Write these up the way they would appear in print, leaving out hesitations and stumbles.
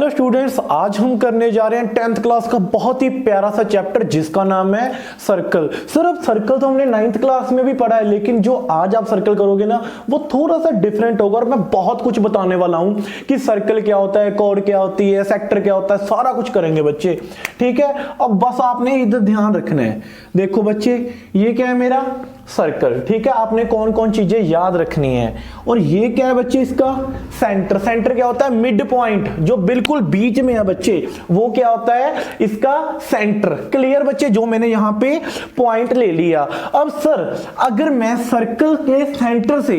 Hello students, आज हम करने जा रहे हैं 10th क्लास का बहुत ही प्यारा सा चैप्टर जिसका नाम है सर्कल। सर अब सर्कल तो हमने 9th क्लास में भी पढ़ा है, लेकिन जो आज आप सर्कल करोगे ना वो थोड़ा सा डिफरेंट होगा और मैं बहुत कुछ बताने वाला हूं कि सर्कल क्या होता है, कॉर्ड क्या होती है, सेक्टर क्या होता है, सारा कुछ करेंगे बच्चे। ठीक है, अब बस आपने इधर ध्यान रखना है। देखो बच्चे, ये क्या है मेरा सर्कल। ठीक है, आपने कौन कौन चीजें याद रखनी है। और ये क्या है बच्चे, इसका सेंटर। सेंटर क्या होता है? मिड पॉइंट, जो बिल्कुल बीच में है बच्चे, वो क्या होता है? इसका सेंटर। क्लियर बच्चे, जो मैंने यहां पे पॉइंट ले लिया। अब सर अगर मैं सर्कल के सेंटर से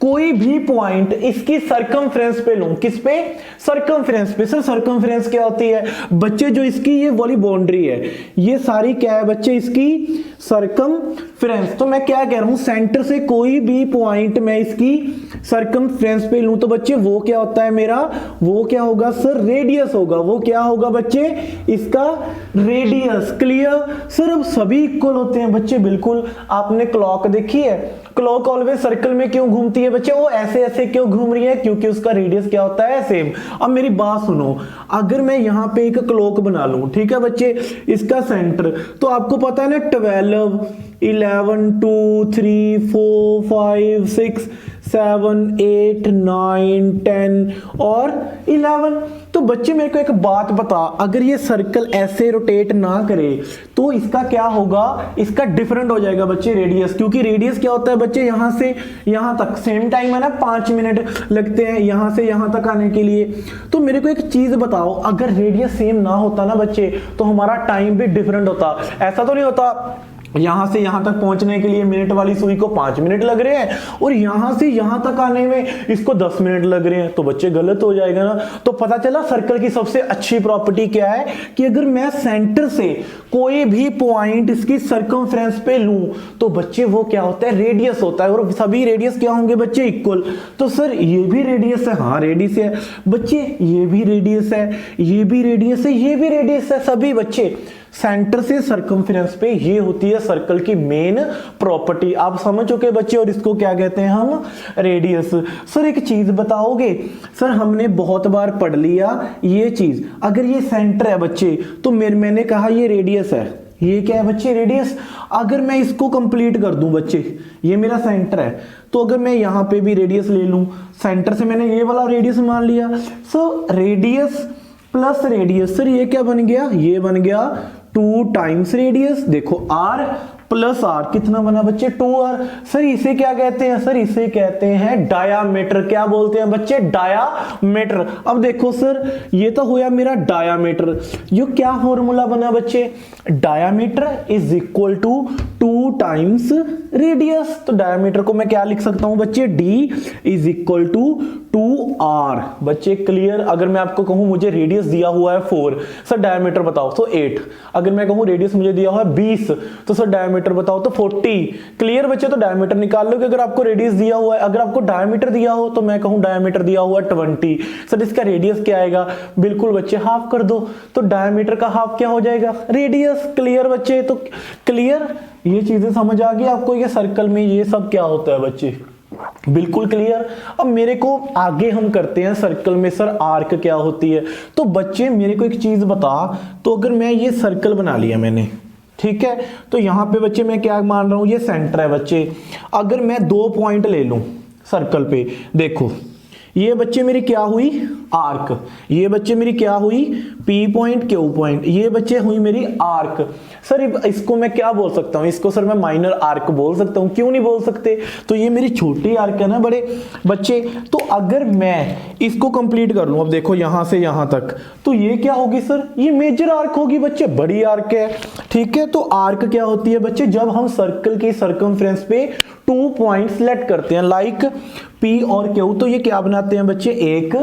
कोई भी पॉइंट इसकी सरकमफ्रेंस पे लूं, किस पे? सरकमफ्रेंस पे। सर सरकमफ्रेंस क्या होती है बच्चे? जो इसकी ये वाली बाउंड्री है, ये सारी क्या है बच्चे? इसकी सरकमफ्रेंस। तो मैं क्या कह रहा हूं, सेंटर से कोई भी पॉइंट मैं इसकी सरकमफ्रेंस पे लूं तो बच्चे वो क्या होता है मेरा? वो क्या होगा सर? रेडियस होगा। वो क्या होगा बच्चे? इसका रेडियस। Clear sir? अब सभी इक्वल होते हैं बच्चे, बिल्कुल। आपने क्लॉक देखी है? क्लॉक ऑलवेज सर्कल में क्यों घूमती है बच्चे? वो ऐसे ऐसे क्यों घूम रही है? क्योंकि उसका रेडियस क्या होता है? सेम। अब मेरी बात सुनो, अगर मैं यहां पे एक क्लॉक बना लूं, ठीक है बच्चे, इसका सेंटर तो आपको पता है ना, 12 11 2 3 4 5 6 7 8 9 10 और 11। तो बच्चे मेरे को एक बात बता, अगर ये सर्कल ऐसे रोटेट ना करे तो इसका क्या होगा? इसका डिफरेंट हो जाएगा बच्चे रेडियस। क्योंकि रेडियस क्या होता है बच्चे? यहां से यहां तक सेम टाइम है ना, 5 मिनट लगते हैं यहां से यहां तक आने के लिए। तो मेरे को एक चीज बताओ, अगर रेडियस सेम ना होता ना बच्चे तो हमारा टाइम भी डिफरेंट होता। ऐसा तो नहीं होता यहां से यहां तक पहुंचने के लिए मिनट वाली सुई को 5 मिनट लग रहे हैं और यहां से यहां तक आने में इसको 10 मिनट लग रहे हैं, तो बच्चे गलत हो जाएगा ना। तो पता चला सर्कल की सबसे अच्छी प्रॉपर्टी क्या है कि अगर मैं सेंटर से कोई भी पॉइंट इसकी सरकमफ्रेंस पे लूं तो बच्चे वो क्या होता है? रेडियस होता है। और सभी रेडियस क्या होंगे बच्चे? इक्वल। तो सर ये भी रेडियस है, हाँ रेडियस है बच्चे, ये भी रेडियस है, ये भी रेडियस है, ये भी रेडियस है, सभी बच्चे। सेंटर से सरकमफ्रेंस पे ये होती है सर्कल की मेन प्रॉपर्टी। आप समझ चुके बच्चे, और इसको क्या कहते हैं हम? रेडियस। सर एक चीज बताओगे? सर हमने बहुत बार पढ़ लिया ये चीज, अगर ये सेंटर है बच्चे तो मैंने कहा ये रेडियस है। ये क्या है बच्चे? रेडियस। अगर मैं इसको कंप्लीट कर दूं बच्चे, ये मेरा सेंटर है, तो अगर मैं यहां पे भी रेडियस ले लूं, सेंटर से मैंने ये वाला रेडियस मान लिया, so radius plus radius, sir ये क्या बन गया? ये बन गया 2 टाइम्स रेडियस। देखो r प्लस r कितना बना बच्चे? 2r। सर इसे क्या कहते हैं? सर इसे कहते हैं डायामीटर। क्या बोलते हैं बच्चे? डायामीटर। अब देखो सर, ये तो हुआ मेरा डायामीटर। ये क्या फॉर्मूला बना बच्चे? Diameter is equal to 2 times radius. तो डायामीटर को मैं क्या लिख सकता हूं बच्चे? d is equal to 2r। बच्चे क्लियर? अगर मैं आपको कहूं मुझे रेडियस दिया हुआ है 4, सर डायामीटर बताओ, तो 8। अगर मैं कहूं रेडियस मुझे दिया हुआ है 20, तो सर डायामीटर बताओ तो 40। क्लियर बच्चे? तो डायामीटर निकाल लो कि अगर आपको रेडियस दिया हुआ है, अगर आपको डायामीटर दिया हो तो मैं कहूं डायामीटर दिया हुआ है 20, सर इसका रेडियस क्या आएगा? बिल्कुल बच्चे, हाफ कर दो, तो डायामीटर का हाफ क्या हो जाएगा? रेडियस। क्लियर बच्चे? तो क्लियर, ये चीजें समझ आ गई आपको? ये सर्कल में ये सब क्या होता है बच्चे? बिल्कुल क्लियर। अब मेरे को आगे हम करते हैं सर्कल में सर आर्क क्या होती है। तो बच्चे मेरे को एक चीज बता, तो अगर मैं ये सर्कल बना लिया मैंने, ठीक है, तो यहां पे बच्चे मैं क्या मान रहा हूं? ये सेंटर है बच्चे। अगर मैं 2 पॉइंट ले लूं सर्कल पे, देखो ये बच्चे मेरी क्या हुई? आर्क। ये बच्चे मेरी क्या हुई? P point, Q point. ये बच्चे हुई मेरी आर्क। सर इसको मैं क्या बोल सकता हूं? इसको सर मैं माइनर आर्क बोल सकता हूं। क्यों नहीं बोल सकते? तो ये मेरी छोटी आर्क है ना बड़े बच्चे। तो अगर मैं इसको कंप्लीट कर लूं, अब देखो यहां से यहां तक, तो ये क्या होगी सर? ये मेजर आर्क होगी बच्चे, बड़ी आर्क है। ठीक है, तो आर्क क्या होती है बच्चे? जब हम सर्कल की सरकमफ्रेंस पे 2 पॉइंट सेलेक्ट करते हैं, लाइक P और Q, तो ये क्या बनाते हैं बच्चे? एक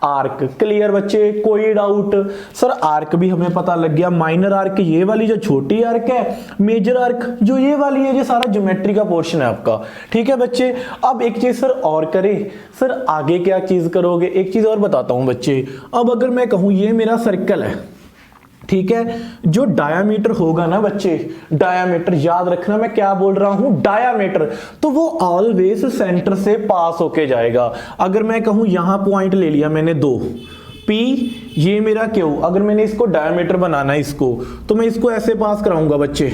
आर्क। क्लियर बच्चे? कोई डाउट? सर आर्क भी हमें पता लग गया। माइनर आर्क ये वाली जो छोटी आर्क है, मेजर आर्क जो ये वाली है, ये सारा ज्योमेट्री का पोर्शन है आपका। ठीक है बच्चे? अब एक चीज सर और करें, सर आगे क्या चीज करोगे? एक चीज और बताता हूं बच्चे। अब अगर मैं कहूं ये मेरा सर्कल है, ठीक है, जो डायामीटर होगा ना बच्चे, डायामीटर याद रखना मैं क्या बोल रहा हूं? डायामीटर। तो वो ऑलवेज सेंटर से पास होके जाएगा। अगर मैं कहूं यहां पॉइंट ले लिया मैंने 2, P ये मेरा क्यू, अगर मैंने इसको डायमीटर बनाना है इसको, तो मैं इसको ऐसे पास कराऊंगा बच्चे,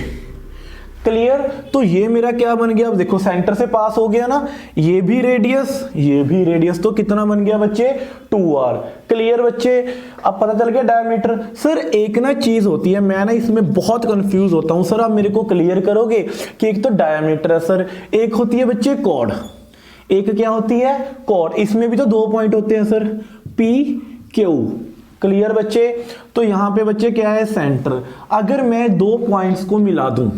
क्लियर। तो ये मेरा क्या बन गया, अब देखो सेंटर से पास हो गया ना, ये भी रेडियस, तो कितना बन गया बच्चे 2r, क्लियर बच्चे। अब पता चल गया डायमीटर। सर एक ना चीज होती है, मैं ना इसमें बहुत कंफ्यूज होता हूं सर, आप मेरे को क्लियर करोगे कि एक तो डायमीटर है सर, एक होती है बच्चे कॉर्ड, एक क्या होती है कॉर्ड, इसमें भी तो 2 पॉइंट होते हैं सर, P Q, क्लियर बच्चे। तो यहां पे बच्चे क्या है सेंटर, अगर मैं 2 पॉइंट्स को मिला दूं,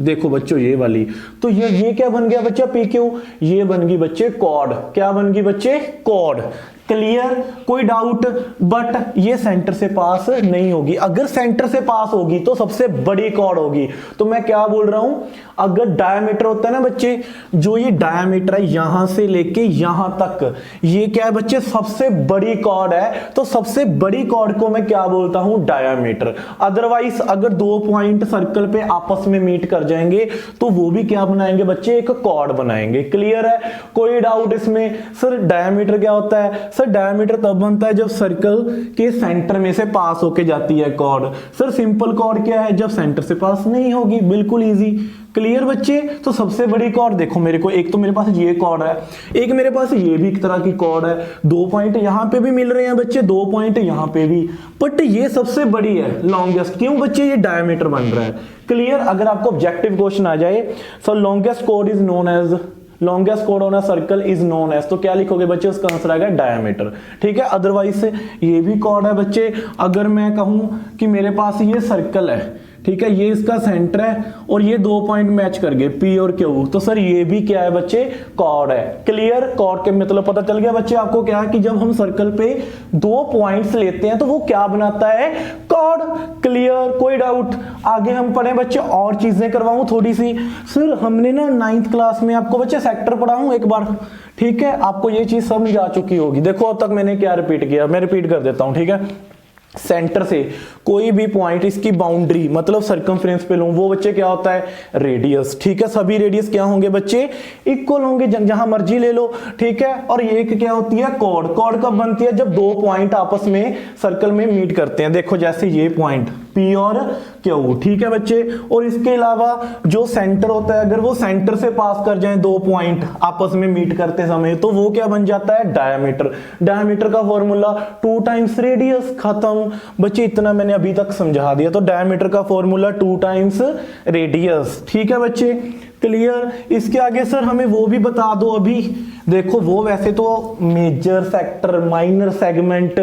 देखो बच्चों ये वाली, तो ये क्या बन गया बच्चा PQ, ये बन गई बच्चे कॉर्ड, क्या बन गई बच्चे कॉर्ड, क्लियर, कोई डाउट। बट ये सेंटर से पास नहीं होगी, अगर सेंटर से पास होगी तो सबसे बड़ी कॉर्ड होगी। तो मैं क्या बोल रहा हूं, अगर डायमीटर होता है ना बच्चे, जो ये डायमीटर है यहां से लेके यहां तक, ये क्या है बच्चे सबसे बड़ी कॉर्ड है, तो सबसे बड़ी कॉर्ड को मैं क्या बोलता हूं डायमीटर। अदरवाइज अगर 2 पॉइंट सर्कल पे आपस में मीट कर जाएंगे तो वो भी क्या बनाएंगे बच्चे, एक कॉर्ड बनाएंगे, क्लियर है, कोई डाउट इसमें। सर डायमीटर क्या होता है, सर डायमीटर तब बनता है जब सर्कल के सेंटर में से पास होके जाती है कॉर्ड। सर सिंपल कॉर्ड क्या है, जब सेंटर से पास नहीं होगी, बिल्कुल इजी, क्लियर बच्चे। तो सबसे बड़ी कॉर्ड देखो मेरे को, एक तो मेरे पास ये कॉर्ड है, एक मेरे पास ये भी एक तरह की कॉर्ड है, 2 पॉइंट यहां पे भी मिल रहे हैं बच्चे, 2 पॉइंट यहां पे भी, बट ये सबसे बड़ी है लॉन्गेस्ट, क्यों बच्चे ये डायमीटर बन रहा है, क्लियर। अगर आपको ऑब्जेक्टिव क्वेश्चन आ जाए, so longest chord is known as, longest chord on a circle is known as, तो क्या लिखोगे बच्चे, उसका आंसर आएगा डायमीटर, ठीक है। अदरवाइज से ये भी कॉर्ड है बच्चे, अगर मैं कहूं कि मेरे पास ये सर्कल है, ठीक है, ये इसका सेंटर है और ये 2 पॉइंट मैच कर गए P और Q, तो सर ये भी क्या है बच्चे कॉर्ड है, क्लियर। कॉर्ड के मतलब पता चल गया बच्चे आपको क्या है, कि जब हम सर्कल पे 2 पॉइंट्स लेते हैं तो वो क्या बनाता है कॉर्ड, क्लियर, कोई डाउट। आगे हम पढ़े बच्चे और चीजें करवाऊं थोड़ी सी। सर हमने ना 9th क्लास में आपको बच्चे सेक्टर पढ़ाऊं एक बार, ठीक है, आपको ये चीज समझ आ चुकी होगी। देखो अब तक मैंने क्या रिपीट किया, मैं रिपीट कर देता हूं, ठीक है। सेंटर से कोई भी पॉइंट इसकी बाउंड्री मतलब सर्कमफ्रेंस पे लूं, वो बच्चे क्या होता है रेडियस, ठीक है। सभी रेडियस क्या होंगे बच्चे इक्वल होंगे, जहां मर्जी ले लो, ठीक है। और ये क्या होती है कॉर्ड, कॉर्ड कब बनती है, जब 2 पॉइंट आपस में सर्कल में मीट करते हैं। देखो जैसे ये पॉइंट P और Q, ठीक है बच्चे। और इसके अलावा जो सेंटर होता है, अगर वो सेंटर से पास कर जाए 2 पॉइंट आपस में मीट करते समय, तो वो क्या बन जाता है डायमीटर। डायमीटर का फॉर्मूला 2 टाइम्स रेडियस, खत्म बच्चे, इतना मैंने अभी तक समझा दिया। तो डायमीटर का फॉर्मूला 2 टाइम्स रेडियस, ठीक है बच्चे, क्लियर। इसके आगे सर हमें वो भी बता दो अभी, देखो वो वैसे तो major sector, minor segment,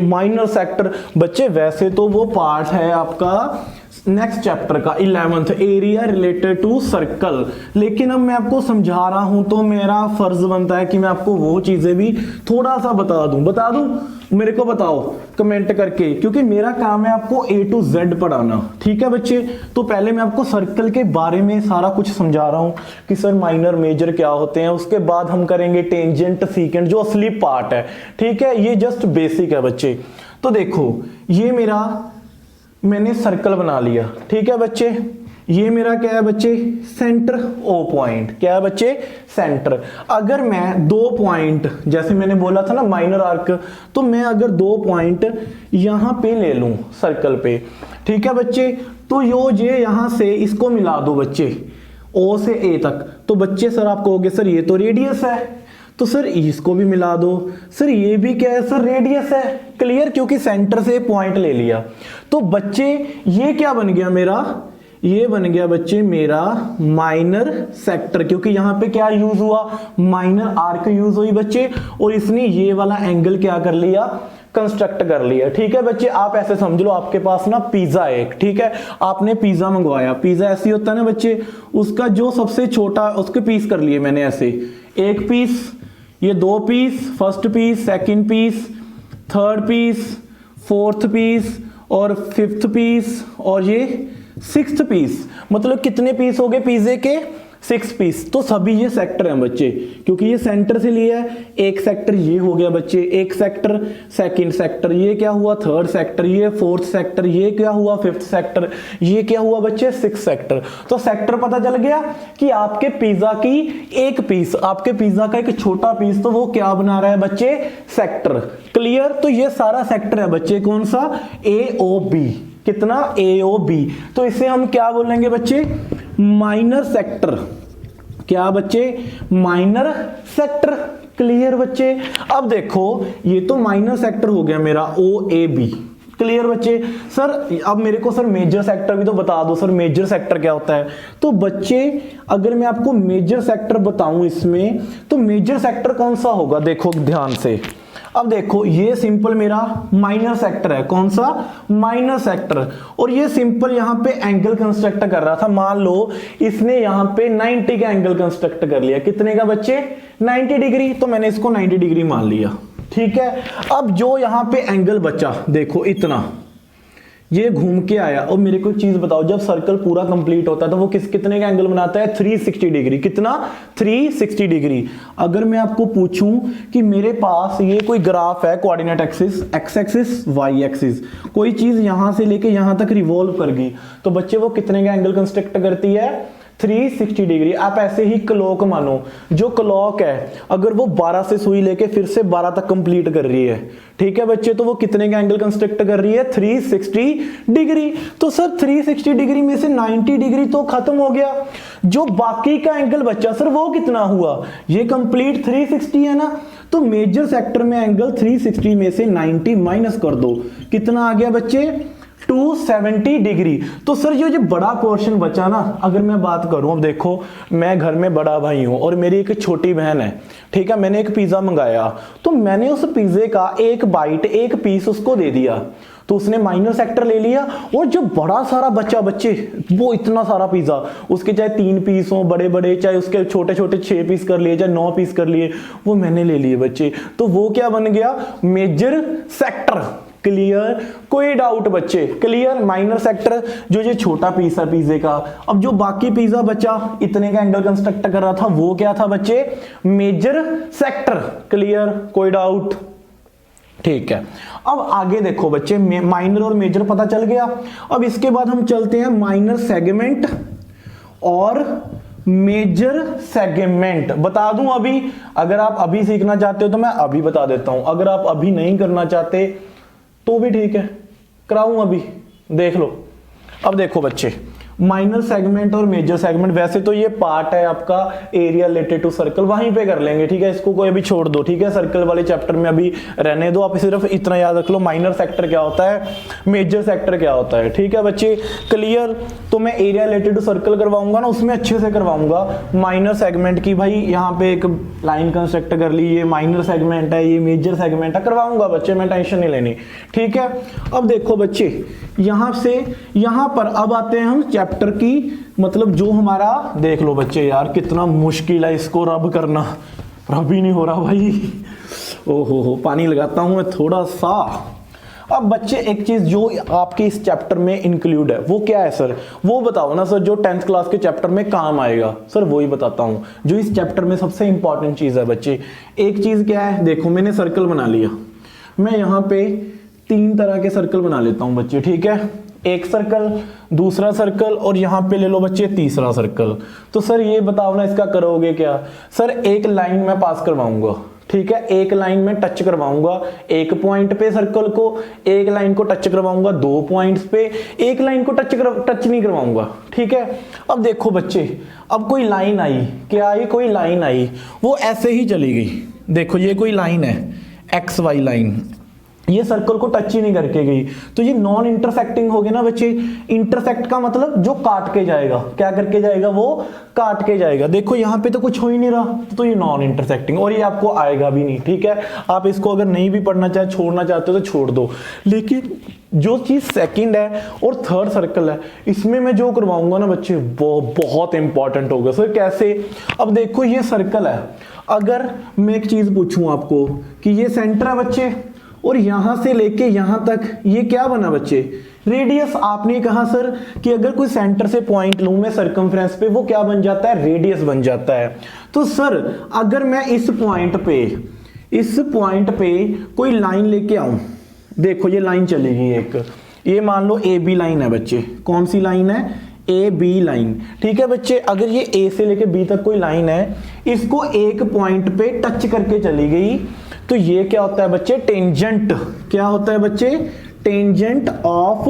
minor sector बच्चे वैसे तो वो पार्ट है आपका नेक्स्ट चैप्टर का 11th area related to circle, लेकिन अब मैं आपको समझा रहा हूं तो मेरा फर्ज बनता है कि मैं आपको वो चीजें भी थोड़ा सा बता दूं, मेरे को बताओ कमेंट करके, क्योंकि मेरा काम है आपको A to Z पढ़ाना, ठीक है बच्चे। तो पहले मैं आपको सर्कल के बारे में सारा कुछ समझा रहा हूं कि सर माइनर मेजर क्या होते हैं, उसके बाद हम करेंगे टेंजेंट सीकेंट जो असली पार्ट है, ठीक है। ये जस्ट बेसिक है बच्चे। तो देखो ये मेरा मैंने सर्कल बना लिया, ठीक है बच्चे। ये मेरा क्या है बच्चे सेंटर O पॉइंट, क्या है बच्चे सेंटर। अगर मैं 2 पॉइंट जैसे मैंने बोला था ना माइनर आर्क, तो मैं अगर 2 पॉइंट यहां पे ले लूं सर्कल पे, ठीक है बच्चे, तो ये यहां से इसको मिला दो बच्चे O से A तक, तो बच्चे सर आप कहोगे सर ये तो रेडियस है, तो सर इसको भी मिला दो, सर ये भी क्या है सर रेडियस है, क्लियर, क्योंकि सेंटर से पॉइंट ले लिया। तो बच्चे ये क्या बन गया मेरा, ये बन गया बच्चे मेरा माइनर सेक्टर, क्योंकि यहां पे क्या यूज हुआ माइनर आर्क यूज हुई बच्चे, और इसने ये वाला एंगल क्या कर लिया कंस्ट्रक्ट कर लिया, ठीक है बच्चे। आप ऐसे समझ लो आपके पास ना पिज्जा एक, ठीक है, आपने पिज्जा मंगवाया, पिज्जा ऐसे होता है ना बच्चे, उसका जो सबसे छोटा उसके पीस कर लिए मैंने ऐसे, 1 पीस, ये 2 piece, first piece, second piece, third piece, fourth piece और 5th पीस और ये 6th पीस, मतलब कितने पीस हो गए पिज्जे के 6 पीस। तो सभी ये सेक्टर हैं बच्चे, क्योंकि ये सेंटर से लिया है। एक सेक्टर ये हो गया बच्चे, एक सेक्टर, सेकंड सेक्टर, ये क्या हुआ थर्ड सेक्टर, ये फोर्थ सेक्टर, ये क्या हुआ फिफ्थ सेक्टर, ये क्या हुआ बच्चे सिक्स सेक्टर। तो सेक्टर पता चल गया कि आपके पिज्जा की एक पीस, आपके पिज्जा का एक छोटा पीस, तो वो क्या बना रहा है बच्चे, सेक्टर। क्लियर। तो ये सारा सेक्टर है बच्चे कौन सा, AOB। कितना, AOB। तो इसे हम क्या बोलेंगे बच्चे, माइनर सेक्टर। क्या बच्चे, माइनर सेक्टर। क्लियर बच्चे। अब देखो ये तो माइनर सेक्टर हो गया मेरा OAB। क्लियर बच्चे। सर अब मेरे को सर मेजर सेक्टर भी तो बता दो, सर मेजर सेक्टर क्या होता है। तो बच्चे अगर मैं आपको मेजर सेक्टर बताऊं इसमें, तो मेजर सेक्टर कौन सा होगा, देखो ध्यान से। अब देखो ये सिंपल मेरा माइनर सेक्टर है, कौन सा, माइनर सेक्टर। और ये सिंपल यहां पे एंगल कंस्ट्रक्ट कर रहा था। मान लो इसने यहां पे 90 का एंगल कंस्ट्रक्ट कर लिया। कितने का बच्चे, 90 डिग्री। तो मैंने इसको 90 डिग्री मान लिया, ठीक है। अब जो यहां पे एंगल बचा, देखो इतना, ये घूम के आया। और मेरे को एक चीज बताओ, जब सर्कल पूरा कंप्लीट होता है तो वो कितने का एंगल बनाता है, 360 डिग्री। कितना, 360 डिग्री। अगर मैं आपको पूछूं कि मेरे पास ये कोई ग्राफ है, coordinate axis, X axis, Y axis, कोई चीज यहां से लेके यहां तक रिवॉल्व कर गई, तो बच्चे वो कितने का एंगल कंस्ट्रक्ट करती है, 360 डिग्री। आप ऐसे ही क्लॉक मानो, जो क्लॉक है अगर वो 12 से सुई लेके फिर से 12 तक कंप्लीट कर रही है, ठीक है बच्चे, तो वो कितने का एंगल कंस्ट्रक्ट कर रही है, 360 डिग्री। तो सर 360 डिग्री में से 90 डिग्री तो खत्म हो गया, जो बाकी का एंगल बचा सर वो कितना हुआ, ये कंप्लीट 360 है ना। तो मेजर सेक्टर में एंगल 360 में से 90 माइनस कर दो, कितना आ गया बच्चे, 270 डिग्री। तो सर ये जो बड़ा पोर्शन बचा ना, अगर मैं बात करूं, अब देखो मैं घर में बड़ा भाई हूं और मेरी एक छोटी बहन है, ठीक है। मैंने एक पिज्जा मंगाया, तो मैंने उस पिज्जे का एक बाइट, एक पीस उसको दे दिया, तो उसने माइनर सेक्टर ले लिया। और जो बड़ा सारा बच्चा बच्चे, वो इतना सारा पिज्जा, उसके चाहे 3 पीस हो बड़े बड़े, चाहे उसके छोटे छोटे 6 पीस कर लिए, चाहे 9 पीस कर लिए, वो मैंने ले लिए बच्चे। तो वो क्या बन गया, मेजर सेक्टर। क्लियर, कोई डाउट बच्चे, क्लियर। माइनर सेक्टर जो ये छोटा पीस है पिज्जे का। अब जो बाकी पिज्जा बचा इतने का एंगल कंस्ट्रक्ट कर रहा था, वो क्या था बच्चे, मेजर सेक्टर। क्लियर, कोई डाउट, ठीक है। अब आगे देखो बच्चे, माइनर और मेजर पता चल गया। अब इसके बाद हम चलते हैं माइनर सेगमेंट और मेजर सेगमेंट। बता दूं अभी, अगर आप अभी सीखना चाहते हो तो मैं अभी बता देता हूं, अगर आप अभी नहीं करना चाहते तो भी ठीक है, कराऊं अभी, देख लो। अब देखो बच्चे, माइनर सेगमेंट और मेजर सेगमेंट, वैसे तो ये पार्ट है आपका एरिया रिलेटेड टू सर्कल, वहीं पे कर लेंगे, ठीक है। इसको कोई अभी छोड़ दो, ठीक है, सर्कल वाले चैप्टर में अभी रहने दो। आप सिर्फ इतना याद रख लो, माइनर सेक्टर क्या होता है, मेजर सेक्टर क्या होता है, ठीक है बच्चे। क्लियर। तो मैं एरिया रिलेटेड टू सर्कल करवाऊंगा ना, उसमें अच्छे से करवाऊंगा। माइनर सेगमेंट की भाई यहाँ पे एक लाइन कंस्ट्रक्ट कर ली, ये माइनर सेगमेंट है, ये मेजर सेगमेंट है, करवाऊंगा बच्चे, मैं टेंशन नहीं लेनी, ठीक है। अब देखो बच्चे, यहां से यहां पर अब आते हैं हम चैप्टर की, मतलब जो हमारा, देख लो बच्चे यार कितना मुश्किल है इसको रब करना, रब ही नहीं हो रहा भाई। ओहो पानी लगाता हूं मैं थोड़ा सा। अब बच्चे एक चीज जो आपके इस चैप्टर में इंक्लूड है वो क्या है सर, वो बताओ ना सर, जो 10th क्लास के चैप्टर में काम आएगा सर, वो ही बताता हूं जो इस चैप्टर में सबसे इंपॉर्टेंट चीज है बच्चे। एक चीज क्या है, देखो मैंने सर्कल बना लिया, मैं यहां पे 3 तरह के सर्कल बना लेता हूं बच्चे, ठीक है। एक सर्कल, दूसरा सर्कल, और यहां पे ले लो बच्चे तीसरा सर्कल। तो सर ये बताओ ना इसका करोगे क्या, सर एक लाइन में पास करवाऊंगा, ठीक है, एक लाइन में टच करवाऊंगा, एक पॉइंट पे सर्कल को, एक लाइन को टच करवाऊंगा 2 पॉइंट्स पे, एक लाइन को टच नहीं करवाऊंगा, ठीक है। अब देखो बच्चे, अब कोई लाइन आई, क्या आई, कोई लाइन आई, वो ऐसे ही चली गई, देखो ये कोई लाइन है, XY लाइन, ये सर्कल को टच ही नहीं करके गई, तो ये नॉन इंटरसेक्टिंग हो गया ना बच्चे। इंटरसेक्ट का मतलब जो काट के जाएगा, क्या करके जाएगा, वो काट के जाएगा। देखो यहाँ पे तो कुछ हो ही नहीं रहा, तो ये नॉन इंटरसेक्टिंग, और ये आपको आएगा भी नहीं, ठीक है। आप इसको अगर नहीं भी पढ़ना चाहे, छोड़ना चाहते हो तो छोड़ दो। लेकिन जो चीज सेकंड है और थर्ड सर्कल है, इसमें मैं जो करवाऊंगा ना बच्चे वो बहुत इंपॉर्टेंट होगा। सर कैसे, अब देखो ये सर्कल है, अगर मैं एक चीज पूछूं आपको कि ये सेंटर है बच्चे, और यहां से लेके यहां तक ये क्या बना बच्चे, रेडियस आपने कहा सर कि अगर कोई सेंटर से पॉइंट लूं मैं सर्कमफ्रेंस पे, वो क्या बन जाता है, रेडियस बन जाता है। तो सर अगर मैं इस पॉइंट पे कोई लाइन लेके आऊं, देखो ये लाइन चलेगी एक, ये मान लो ए बी लाइन है बच्चे, कौन सी लाइन है, ए बी लाइन, ठीक है बच्चे। अगर ये ए से लेके बी तक कोई लाइन है, इसको एक पॉइंट पे टच करके चली गई, तो ये क्या होता है बच्चे, टेंजेंट। क्या होता है बच्चे, टेंजेंट ऑफ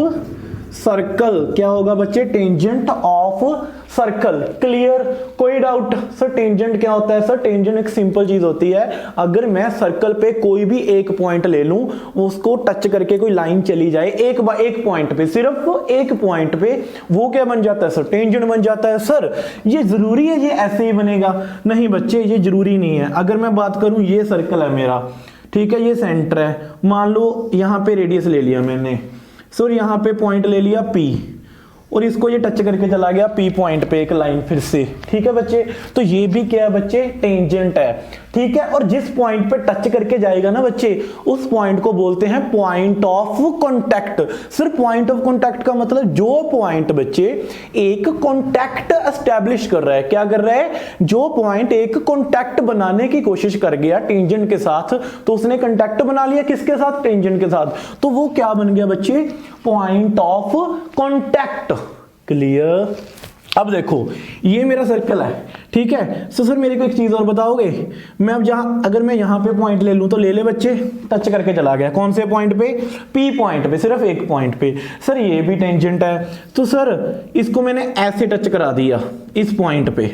सर्कल। क्या होगा बच्चे, टेंजेंट ऑफ सर्कल। क्लियर, कोई डाउट। सर टेंजेंट क्या होता है, सर टेंजेंट एक सिंपल चीज होती है, अगर मैं सर्कल पे कोई भी एक पॉइंट ले लूं, उसको टच करके कोई लाइन चली जाए एक पॉइंट पे, सिर्फ एक पॉइंट पे, वो क्या बन जाता है सर, टेंजेंट बन जाता है। सर ये जरूरी है ये ऐसे ही बनेगा, नहीं बच्चे ये जरूरी नहीं है। अगर मैं बात करूं, ये सर्कल है मेरा, ठीक है, ये सेंटर है, मान लो यहां पे रेडियस ले लिया मैंने, सर यहां पे पॉइंट ले लिया P, और इसको ये टच करके चला गया P पॉइंट पे एक लाइन फिर से, ठीक है बच्चे। तो ये भी क्या है बच्चे, टेंजेंट है, ठीक है। और जिस पॉइंट पे टच करके जाएगा ना बच्चे, उस पॉइंट को बोलते हैं point of contact. Sir point of contact का मतलब जो पॉइंट बच्चे एक कांटेक्ट एस्टैब्लिश कर रहा है, क्या कर रहा है, जो पॉइंट एक कांटेक्ट बनाने की कोशिश कर गया टेंजेंट के साथ, तो उसने कांटेक्ट बना लिया किसके साथ, टेंजेंट के साथ, तो वो क्या बन गया बच्चे, पॉइंट ऑफ कांटेक्ट। क्लियर। अब देखो ये मेरा सर्कल है, ठीक है। सो सर मेरे को एक चीज और बताओगे, मैं अब अगर मैं यहां पे पॉइंट ले लूं, तो ले ले बच्चे, टच करके चला गया कौन से पॉइंट पे, P पॉइंट पे, सिर्फ एक पॉइंट पे। सर ये भी टेंजेंट है, तो सर इसको मैंने ऐसे टच करा दिया इस पॉइंट पे,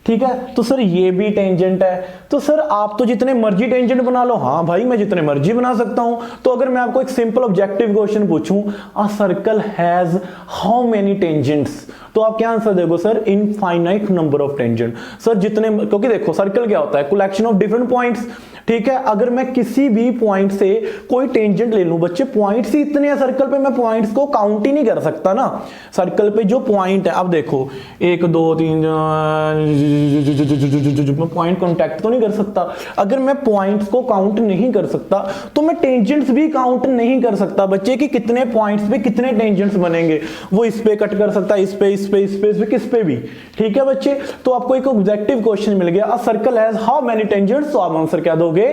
ठीक है, तो सर ये भी टेंजेंट है। तो सर आप तो जितने मर्जी टेंजेंट बना लो, हाँ भाई मैं जितने मर्जी बना सकता हूं। तो अगर मैं आपको एक सिंपल ऑब्जेक्टिव क्वेश्चन पूछूं, a circle has how many tangents, तो आप क्या आंसर दोगे sir, infinite number of tangent. Sir जितने, क्योंकि देखो सर्कल क्या होता है, कलेक्शन ऑफ डिफरेंट पॉइंट्स, ठीक है। अगर मैं किसी भी पॉइंट से कोई टेंजेंट ले लूं बच्चे, पॉइंट्स ही इतने हैं सर्कल पे, मैं पॉइंट्स को काउंट ही नहीं कर सकता ना। सर्कल पे जो पॉइंट है, अब देखो 1 2 3, मैं पॉइंट कांटेक्ट तो नहीं कर सकता। अगर मैं पॉइंट्स को काउंट नहीं कर सकता, तो मैं टेंजेंट्स भी काउंट नहीं कर सकता बच्चे कि कितने पॉइंट्स पे कितने टेंजेंट्स बनेंगे। वो इस पे कट कर सकता है, इस पे किस पे भी, ठीक है बच्चे। तो आपको एक ऑब्जेक्टिव क्वेश्चन मिल गया, a circle has how many tangents, तो आप आंसर क्या दोगे,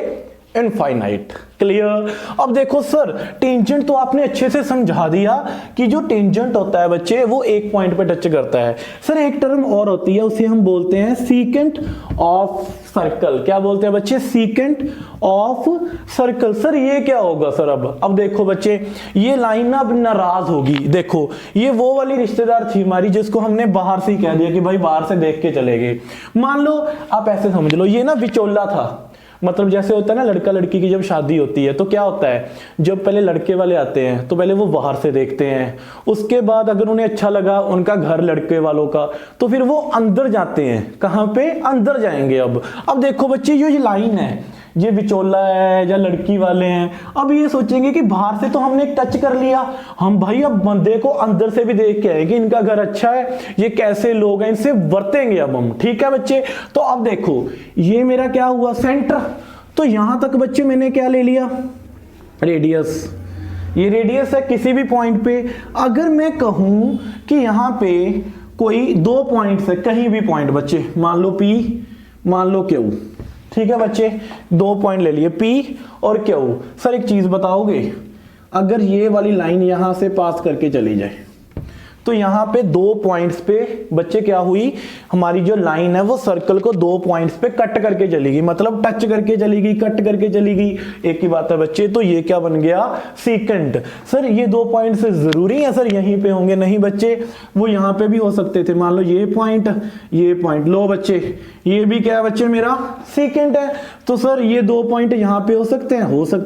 इनफाइनाइट। क्लियर। अब देखो सर टेंजेंट तो आपने अच्छे से समझा दिया कि जो टेंजेंट होता है बच्चे वो एक पॉइंट पे टच करता है। सर एक टर्म और होती है, उसे हम बोलते हैं सीकेंट ऑफ सर्कल। क्या बोलते हैं बच्चे, सीकेंट ऑफ सर्कल। सर ये क्या होगा सर, अब देखो बच्चे, ये लाइन ना अब नाराज होगी। देखो ये वो वाली रिश्तेदार थी हमारी जिसको हमने बाहर से ही कह दिया कि भाई बाहर से देख के चले गए। मान लो आप ऐसे समझ लो, ये ना विचोला था, मतलब जैसे होता है ना लड़का लड़की की जब शादी होती है, तो क्या होता है, जब पहले लड़के वाले आते हैं तो पहले वो बाहर से देखते हैं, उसके बाद अगर उन्हें अच्छा लगा उनका घर लड़के वालों का, तो फिर वो अंदर जाते हैं। कहां पे, अंदर जाएंगे। अब देखो बच्चे ये लाइन है, ये विचोला है या लड़की वाले हैं, अब ये सोचेंगे कि बाहर से तो हमने टच कर लिया, हम भाई अब बंदे को अंदर से भी देख के आए कि इनका घर अच्छा है, ये कैसे लोग हैं, इनसे वर्तेंगे अब हम, ठीक है बच्चे। तो अब देखो ये मेरा क्या हुआ, सेंटर, तो यहां तक बच्चे मैंने क्या ले लिया, रेडियस। ये रेडियस है किसी भी पॉइंट पे। अगर मैं कहूं कि यहां पे कोई 2 पॉइंट्स है, कहीं भी पॉइंट बच्चे, मान लो P, मान लो Q, ठीक है बच्चे, 2 पॉइंट ले लिए P और Q। सर एक चीज बताओगे, अगर ये वाली लाइन यहां से पास करके चली जाए, तो यहां पे 2 पॉइंट्स पे बच्चे क्या हुई, हमारी जो लाइन है वो सर्कल को 2 पॉइंट्स पे कट करके चली गई, मतलब टच करके चली गई, कट करके चली गई, एक ही बात है बच्चे। तो ये क्या बन गया, सीकेंट। सर ये 2 पॉइंट्स जरूरी है सर यहीं पे होंगे, नहीं बच्चे, वो यहां पे भी हो सकते थे। मान लो ये पॉइंट, लो बच्चे, ये भी क्या है बच्चे, मेरा सीकेंट है। तो सर ये 2 पॉइंट यहां पे हो सकते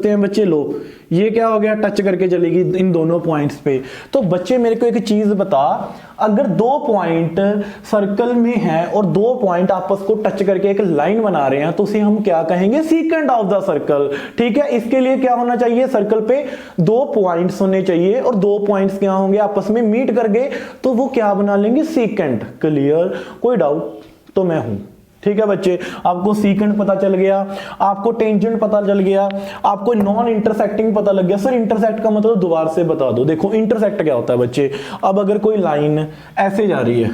हैं बच्चे। लो ये क्या हो गया, टच करके चलेगी इन दोनों पॉइंट्स पे। तो बच्चे मेरे को एक चीज बता, अगर 2 पॉइंट सर्कल में है और 2 पॉइंट आपस को टच करके एक लाइन बना रहे हैं, तो उसे हम क्या कहेंगे, सीकेंट ऑफ द सर्कल, ठीक है। इसके लिए क्या होना चाहिए, सर्कल पे 2 पॉइंट्स होने चाहिए और 2 पॉइंट्स क्या होंगे, आपस में मीट कर गए, तो वो क्या बना लेंगे, सीकेंट। क्लियर, कोई डाउट, तो मैं हूं, ठीक है बच्चे, आपको सीकेंट पता चल गया, आपको टेंजेंट पता चल गया, आपको नॉन इंटरसेक्टिंग पता लग गया। सर इंटरसेक्ट का मतलब दोबारा से बता दो। देखो इंटरसेक्ट क्या होता है बच्चे, अब अगर कोई लाइन ऐसे जा रही है,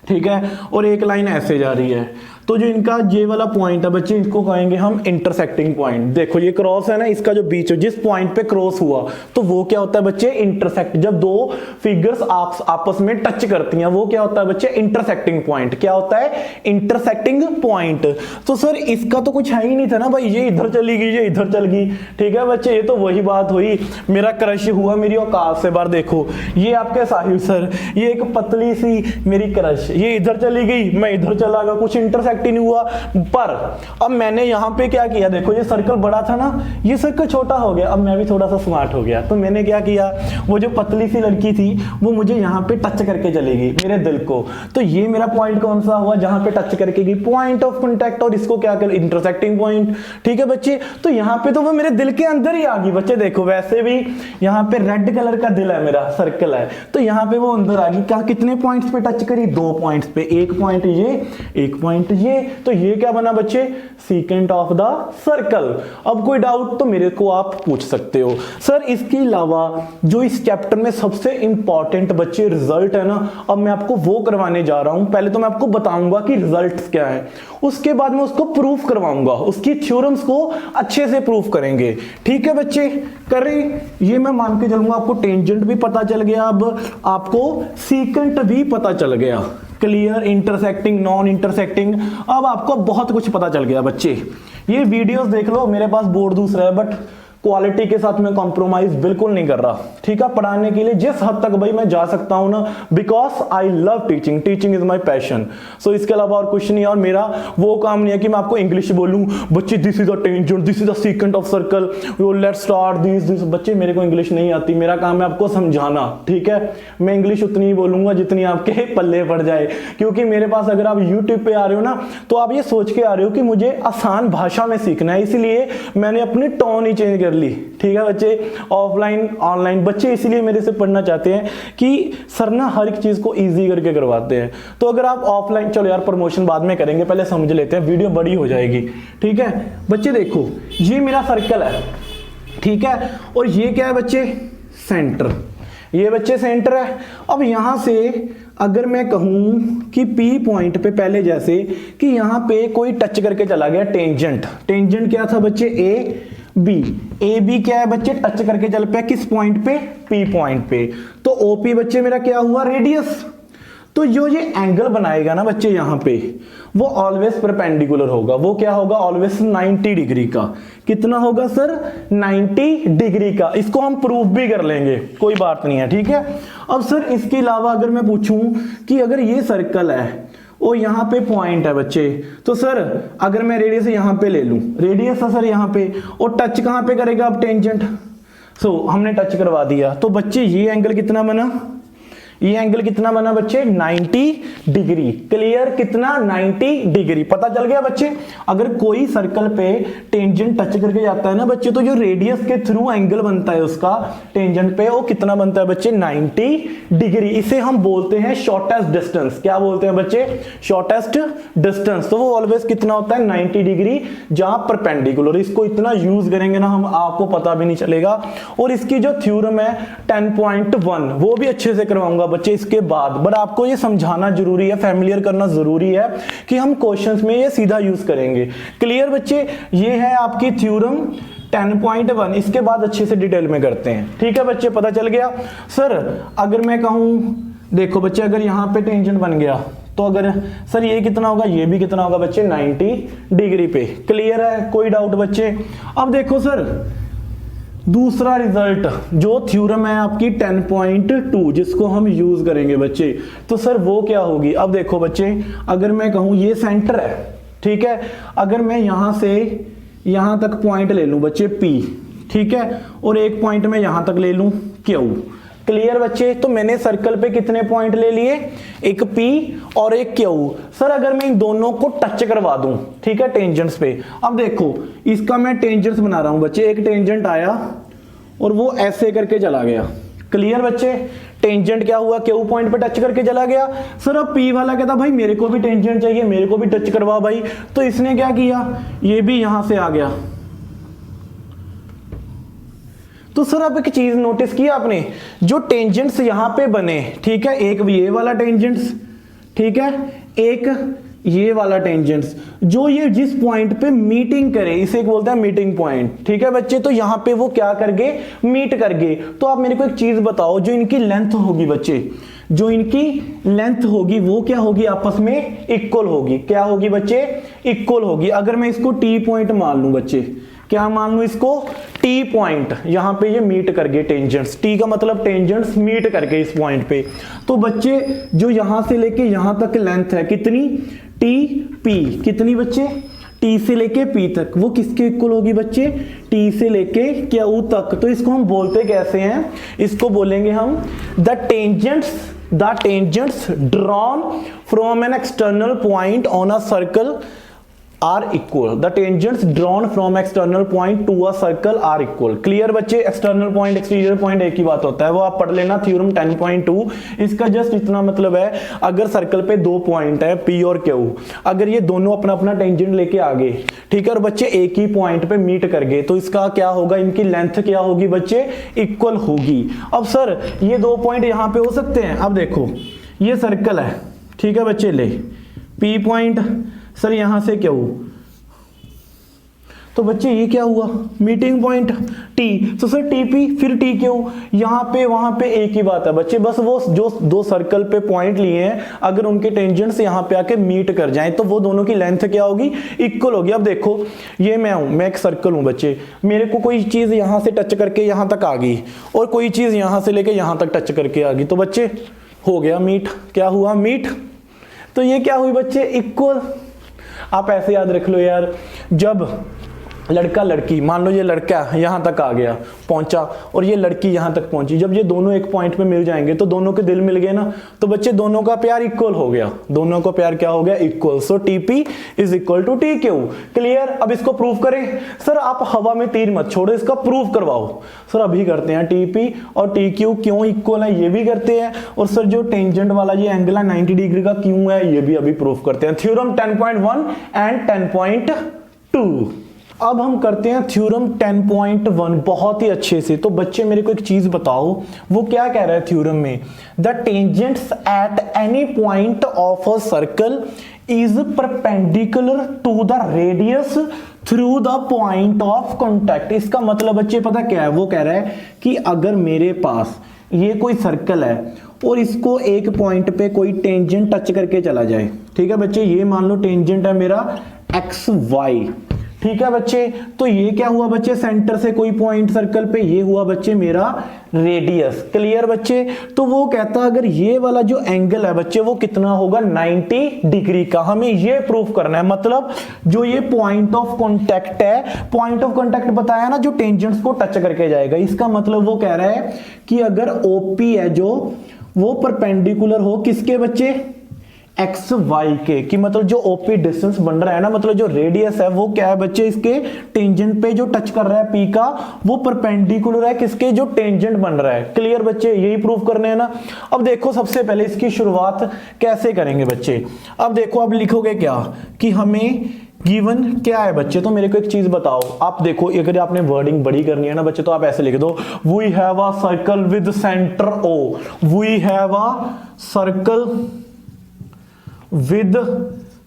ठीक है, और एक लाइन ऐसे जा रही है, तो जो इनका ये वाला पॉइंट है बच्चे, इसको कहेंगे हम इंटरसेक्टिंग पॉइंट। देखो ये क्रॉस है ना, इसका जो बीच जिस पॉइंट पे क्रॉस हुआ तो वो क्या होता है बच्चे, इंटरसेक्ट। जब दो फिगर्स आपस में टच करती हैं वो क्या होता है बच्चे, इंटरसेक्टिंग पॉइंट। क्या होता है, इंटरसेक्टिंग पॉइंट। तो सर इसका तो कुछ है ही नहीं था ना भाई, ये इधर चली गई, ये इधर चल गई, ठीक है बच्चे, ये तो वही बात हुई, मेरा क्रश हुआ मेरी औकात से बाहर। देखो ये आपके साहिब सर, ये एक पतली सी मेरी क्रश, ये इधर चली गई, मैं इधर चला गया, कुछ इंटरसेक्ट नहीं हुआ। पर अब मैंने यहां पे क्या किया, देखो ये सर्कल बड़ा था ना, ये सर्कल छोटा हो गया। अब मैं भी थोड़ा सा स्मार्ट हो गया, तो मैंने क्या किया, वो जो पतली सी लड़की थी वो मुझे यहां पे टच करके चली गई मेरे दिल को, तो ये मेरा पॉइंट कौन सा हुआ, जहां पे टच करके गई, पॉइंट ऑफ कांटेक्ट। और इसको क्या कर, इंटरसेक्टिंग पॉइंट, ठीक है बच्चे। तो यहां पे तो वो मेरे दिल के अंदर ही आ गई बच्चे। देखो वैसे भी यहां पे रेड कलर का दिल है मेरा, सर्कल है, तो यहां पे वो अंदर आ गई। क्या, कितने पॉइंट्स पे टच करी, 2 पॉइंट्स पे, एक पॉइंट ये, एक पॉइंट ये, तो ये क्या बना बच्चे, सीकेंट ऑफ द सर्कल। अब कोई डाउट तो मेरे को आप पूछ सकते हो। सर इसके अलावा जो इस चैप्टर में सबसे इंपॉर्टेंट बच्चे रिजल्ट है ना, अब मैं आपको वो करवाने जा रहा हूं। पहले तो मैं आपको बताऊंगा कि रिजल्ट्स क्या है, उसके बाद मैं उसको प्रूफ करवाऊंगा, उसकी थ्योरम्स को अच्छे से प्रूफ करेंगे, ठीक है बच्चे। करें, ये मैं मान के चलूंगा, आपको टेंजेंट भी पता चल गया, अब आपको सीकेंट भी पता चल गया, क्लियर, इंटरसेक्टिंग, नॉन इंटरसेक्टिंग, अब आपको बहुत कुछ पता चल गया बच्चे। ये वीडियोस देख लो, मेरे पास बोर्ड दूसरा है बट क्वालिटी के साथ मैं कॉम्प्रोमाइज बिल्कुल नहीं कर रहा, ठीक है। पढ़ाने के लिए जिस हद तक भाई मैं जा सकता हूं ना, because I love teaching, teaching is my passion. So इसके अलावा और कुछ नहीं है। और मेरा वो काम नहीं है कि मैं आपको इंग्लिश बोलूं, बच्चे this is a tangent, this is a secant of circle, let's start this. बच्चे मेरे को इंग्लिश नहीं आती, मेरा काम है आपको समझाना, ठीक है। मैं इंग्लिश उतनी ही बोलूंगा जितनी आपके पल्ले पड़ जाए, क्योंकि मेरे पास अगर आप यूट्यूब पे आ रहे हो ना, तो आप ये सोच के आ रहे हो कि मुझे आसान भाषा में सीखना है, इसीलिए मैंने अपनी टोन ही चेंज ली, ठीक है बच्चे। ऑफलाइन ऑनलाइन बच्चे इसीलिए मेरे से पढ़ना चाहते हैं कि सर ना हर एक चीज को इजी करके करवाते हैं। तो अगर आप ऑफलाइन, चलो यार प्रमोशन बाद में करेंगे, पहले समझ लेते हैं, वीडियो बड़ी हो जाएगी, ठीक है बच्चे। देखो ये मेरा सर्कल है, ठीक है, और ये क्या है बच्चे, सेंटर, ये बच्चे सेंटर है। अब यहां से अगर मैं कहूं कि P पॉइंट पे, पहले जैसे कि यहां पे कोई टच करके चला गया, टेंजेंट, टेंजेंट क्या था बच्चे, ए बी क्या है बच्चे, टच करके चल पे किस पॉइंट पे, P पॉइंट पे, तो OP बच्चे मेरा क्या हुआ, रेडियस। तो जो ये एंगल बनाएगा ना बच्चे यहां पे, वो ऑलवेज परपेंडिकुलर होगा, वो क्या होगा, ऑलवेज 90 डिग्री का। कितना होगा सर, 90 डिग्री का। इसको हम प्रूफ भी कर लेंगे, कोई बात नहीं है, ठीक है। अब सर इसके अलावा अगर मैं पूछूं कि अगर ये सर्कल है और यहाँ पे पॉइंट है बच्चे, तो सर अगर मैं रेडियस यहाँ पे ले लूं, रेडियस है सर यहाँ पे, और टच कहाँ पे करेगा अब, टेंजेंट। सो हमने टच करवा दिया, तो बच्चे ये एंगल कितना बना, ये एंगल कितना बना बच्चे, 90 डिग्री। क्लियर, कितना, 90 डिग्री। पता चल गया बच्चे। अगर कोई सर्कल पे टेंजेंट टच करके जाता है ना बच्चे, तो जो रेडियस के थ्रू एंगल बनता है उसका टेंजेंट पे, वो कितना बनता है बच्चे, 90 डिग्री। इसे हम बोलते हैं शॉर्टेस्ट डिस्टेंस। क्या बोलते हैं बच्चे, शॉर्टेस्ट डिस्टेंस। तो वो ऑलवेज कितना होता है, 90 डिग्री, जहां परपेंडिकुलर। इसको इतना यूज करेंगे ना हम, आपको पता भी नहीं चलेगा। और इसकी जो थ्योरम है 10.1, वो भी अच्छे से करवाऊंगा बच्चे इसके बाद। बट आपको ये समझाना जरूरी है, फैमिलियर करना जरूरी है कि हम क्वेश्चंस में ये सीधा यूज करेंगे। क्लियर बच्चे, ये है आपकी थ्योरम 10.1। इसके बाद अच्छे से डिटेल में करते हैं, ठीक है बच्चे, पता चल गया। सर अगर मैं कहूं, देखो बच्चे, अगर यहां पे टेंजेंट बन गया, तो अगर सर ये कितना होगा, ये भी कितना होगा बच्चे, 90 डिग्री पे। क्लियर है, कोई डाउट बच्चे। अब देखो सर दूसरा रिजल्ट, जो थ्योरम है आपकी 10.2, जिसको हम यूज करेंगे बच्चे, तो सर वो क्या होगी। अब देखो बच्चे, अगर मैं कहूं ये सेंटर है, ठीक है, अगर मैं यहां से यहां तक पॉइंट ले लूं बच्चे P, ठीक है, और एक पॉइंट में यहां तक ले लूं Q। क्लियर बच्चे, तो मैंने सर्कल पे कितने पॉइंट ले लिए, एक P और एक Q। सर अगर मैं इन दोनों को टच करवा दूं, ठीक है, टेंजेंट्स पे। अब देखो इसका मैं टेंजेंट्स बना रहा हूं बच्चे, एक टेंजेंट आया और वो ऐसे करके चला गया। क्लियर बच्चे, टेंजेंट क्या हुआ, क्यू पॉइंट पे टच करके चला गया। सर अब पी वाला कहता भाई मेरे को भी टेंजेंट चाहिए, मेरे को भी टच करवा भाई, तो इसने क्या किया, ये भी यहां से आ गया। तो सर अब एक चीज नोटिस किया आपने, जो टेंजेंट्स यहां पे बने, ठीक है, एक ये वाला टेंजेंट्स, ठीक है, एक ये वाला टेंजेंट्स, जो ये जिस पॉइंट पे मीटिंग करे इसे बोलते हैं मीटिंग पॉइंट, ठीक है बच्चे। तो यहां पे वो क्या कर गए, मीट कर गए। तो आप मेरे को एक चीज बताओ, जो इनकी लेंथ होगी बच्चे, जो इनकी लेंथ होगी वो क्या होगी, आपस में इक्वल होगी। क्या होगी बच्चे, इक्वल होगी। अगर मैं इसको टी पॉइंट मान लूं बच्चे, क्या मान लूं इसको, टी पॉइंट, यहां पे ये मीट कर गए टेंजेंट्स, टी का मतलब टेंजेंट्स मीट कर गए इस पॉइंट पे। तो बच्चे जो यहां से लेके यहां तक लेंथ है कितनी, टी पी, कितनी बच्चे, टी से लेके पी तक, वो किसके इक्वल होगी बच्चे, टी से लेके क्यू तक। तो इसको हम बोलते कैसे हैं, इसको बोलेंगे हम the tangents drawn from an external point on a circle are equal. The tangents drawn from external point to a circle are equal. Clear बच्चे, एक्सटर्नल पॉइंट एक्सटीरियर पॉइंट एक ही बात होता है, वो आप पढ़ लेना थ्योरम 10.2। इसका जस्ट इतना मतलब है, अगर सर्कल पे दो पॉइंट है पी और क्यू, अगर ये दोनों अपना अपना टेंजेंट लेके आ गए, ठीक है, और बच्चे एक ही पॉइंट पे मीट कर गए, तो इसका क्या होगा, इनकी लेंथ क्या होगी बच्चे, इक्वल होगी। अब सर ये दो पॉइंट यहां पे हो सकते हैं। अब देखो ये सर्कल है, ठीक है बच्चे, ले पी पॉइंट, सर यहां से क्यू, तो बच्चे ये क्या हुआ, मीटिंग पॉइंट टी, तो सर टी पी फिर टी क्यू, यहां पे वहां पे एक ही बात है बच्चे, बस वो जो दो सर्कल पे पॉइंट लिए हैं, अगर उनके टेंजेंट्स यहां पे आके मीट कर जाएं तो वो दोनों की लेंथ क्या होगी, इक्वल होगी। अब देखो ये मैं एक सर्कल हूं बच्चे, मेरे को कोई चीज यहां से टच करके यहां तक आ गई और कोई चीज यहां से लेके यहां तक टच करके आ गई, तो बच्चे हो गया मीट, क्या हुआ, मीट। तो ये क्या हुई बच्चे, इक्वल। आप ऐसे याद रख लो यार, जब लड़का लड़की, मान लो ये लड़का यहां तक आ गया पहुंचा और ये लड़की यहां तक पहुंची, जब ये दोनों एक पॉइंट पे मिल जाएंगे तो दोनों के दिल मिल गए ना, तो बच्चे दोनों का प्यार इक्वल हो गया, दोनों का प्यार क्या हो गया, equal. So TP is equal to T Q. Clear. अब इसको प्रूव करें। सर आप हवा में तीर मत छोड़ो, इसका प्रूव करवाओ। सर अभी करते हैं, टीपी और टी क्यू क्यों इक्वल है ये भी करते हैं, और सर जो टेंजेंट वाला ये एंगल है 90 डिग्री का क्यों है ये भी अभी प्रूव करते हैं। Theorem 10.1 and 10.2। अब हम करते हैं थ्योरम 10.1 बहुत ही अच्छे से। तो बच्चे मेरे को एक चीज बताओ, वो क्या कह रहा है थ्योरम में, the tangents at any point of a circle is perpendicular to the radius through the point of contact. इसका मतलब बच्चे पता क्या है, वो कह रहा है कि अगर मेरे पास ये कोई सर्कल है और इसको एक पॉइंट पे कोई टेंजेंट टच करके चला जाए, ठीक है बच्चे, ये मान लो टेंजेंट है मेरा एक्स वाई, ठीक है बच्चे, तो ये क्या हुआ बच्चे, सेंटर से कोई पॉइंट सर्कल पे, ये हुआ बच्चे मेरा रेडियस। क्लियर बच्चे। तो वो कहता अगर ये वाला जो एंगल है बच्चे वो कितना होगा, 90 डिग्री का। हमें ये प्रूफ करना है, मतलब जो ये पॉइंट ऑफ कांटेक्ट है, पॉइंट ऑफ कांटेक्ट बताया ना जो टेंजेंट्स को टच करके जाएगा, इसका मतलब वो कह रहा है कि अगर ओपी है जो वो परपेंडिकुलर हो किसके बच्चे, एक्स वाई के, कि मतलब जो ओपी डिस्टेंस बन रहा है ना, मतलब जो रेडियस है वो क्या है बच्चे, इसके टेंजेंट पे जो टच कर रहा है पी का वो परपेंडिकुलर है किसके, जो टेंजेंट बन रहा है। क्लियर बच्चे, यही प्रूफ करने हैं ना। अब देखो सबसे पहले इसकी शुरुआत कैसे करेंगे बच्चे। अब देखो अब लिखोगे क्या कि हमें गिवन क्या है बच्चे, तो मेरे को एक चीज बताओ। आप देखो अगर आपने वर्डिंग बड़ी करनी है ना बच्चे, तो आप ऐसे लिख दो, we have a circle with centre O, we have a circle with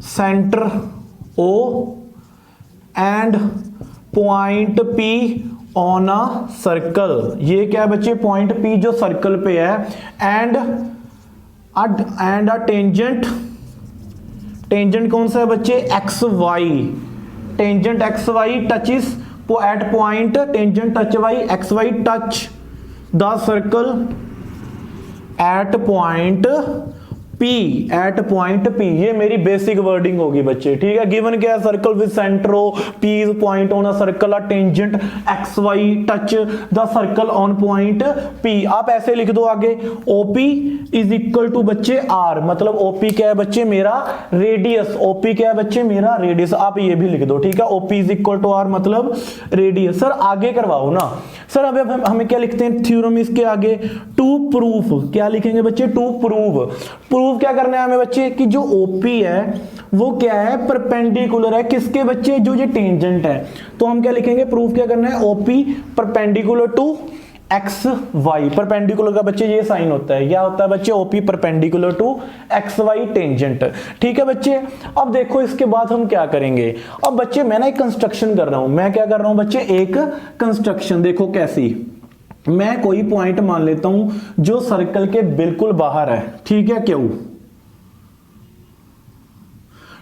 center O and point P on a circle। ये क्या है बच्चे, पॉइंट P जो सर्कल पे है, and a टेंजेंट कौन सा है बच्चे, X Y, tangent X Y touches at point, tangent touch Y X Y touch the circle at point P at point P, ये मेरी बेसिक वर्डिंग होगी बच्चे, ठीक है। गिवन क्या है, circle with centre O, P is point on a circle, a tangent XY touch the circle on point P। आप ऐसे लिख दो आगे, OP इज इक्वल टू बच्चे R, मतलब OP क्या है बच्चे, मेरा रेडियस। OP क्या है बच्चे, मेरा रेडियस। आप ये भी लिख दो, ठीक है, OP is equal to R मतलब रेडियस। सर आगे करवाओ ना सर। अब हमें क्या लिखते हैं थ्योरम इसके आगे, टू प्रूफ, क्या लिखेंगे बच्चे, टू प्रूव। प्रूव क्या करना है हमें बच्चे, कि जो OP है वो क्या है, परपेंडिकुलर है किसके बच्चे, जो ये टेंजेंट है। तो हम क्या लिखेंगे, प्रूफ क्या करना है, OP perpendicular to XY। Perpendicular का बच्चे ये साइन होता है, क्या होता है बच्चे, OP perpendicular to XY tangent, ठीक है बच्चे। अब देखो इसके बाद हम क्या करेंगे, अब बच्चे मैं ना एक कंस्ट्रक्शन कर रहा हूं, मैं क्या कर रहा हूं बच्चे, एक कंस्ट्रक्शन। देखो कैसी, मैं कोई पॉइंट मान लेता हूं जो सर्कल के बिल्कुल बाहर है, ठीक है, क्यों,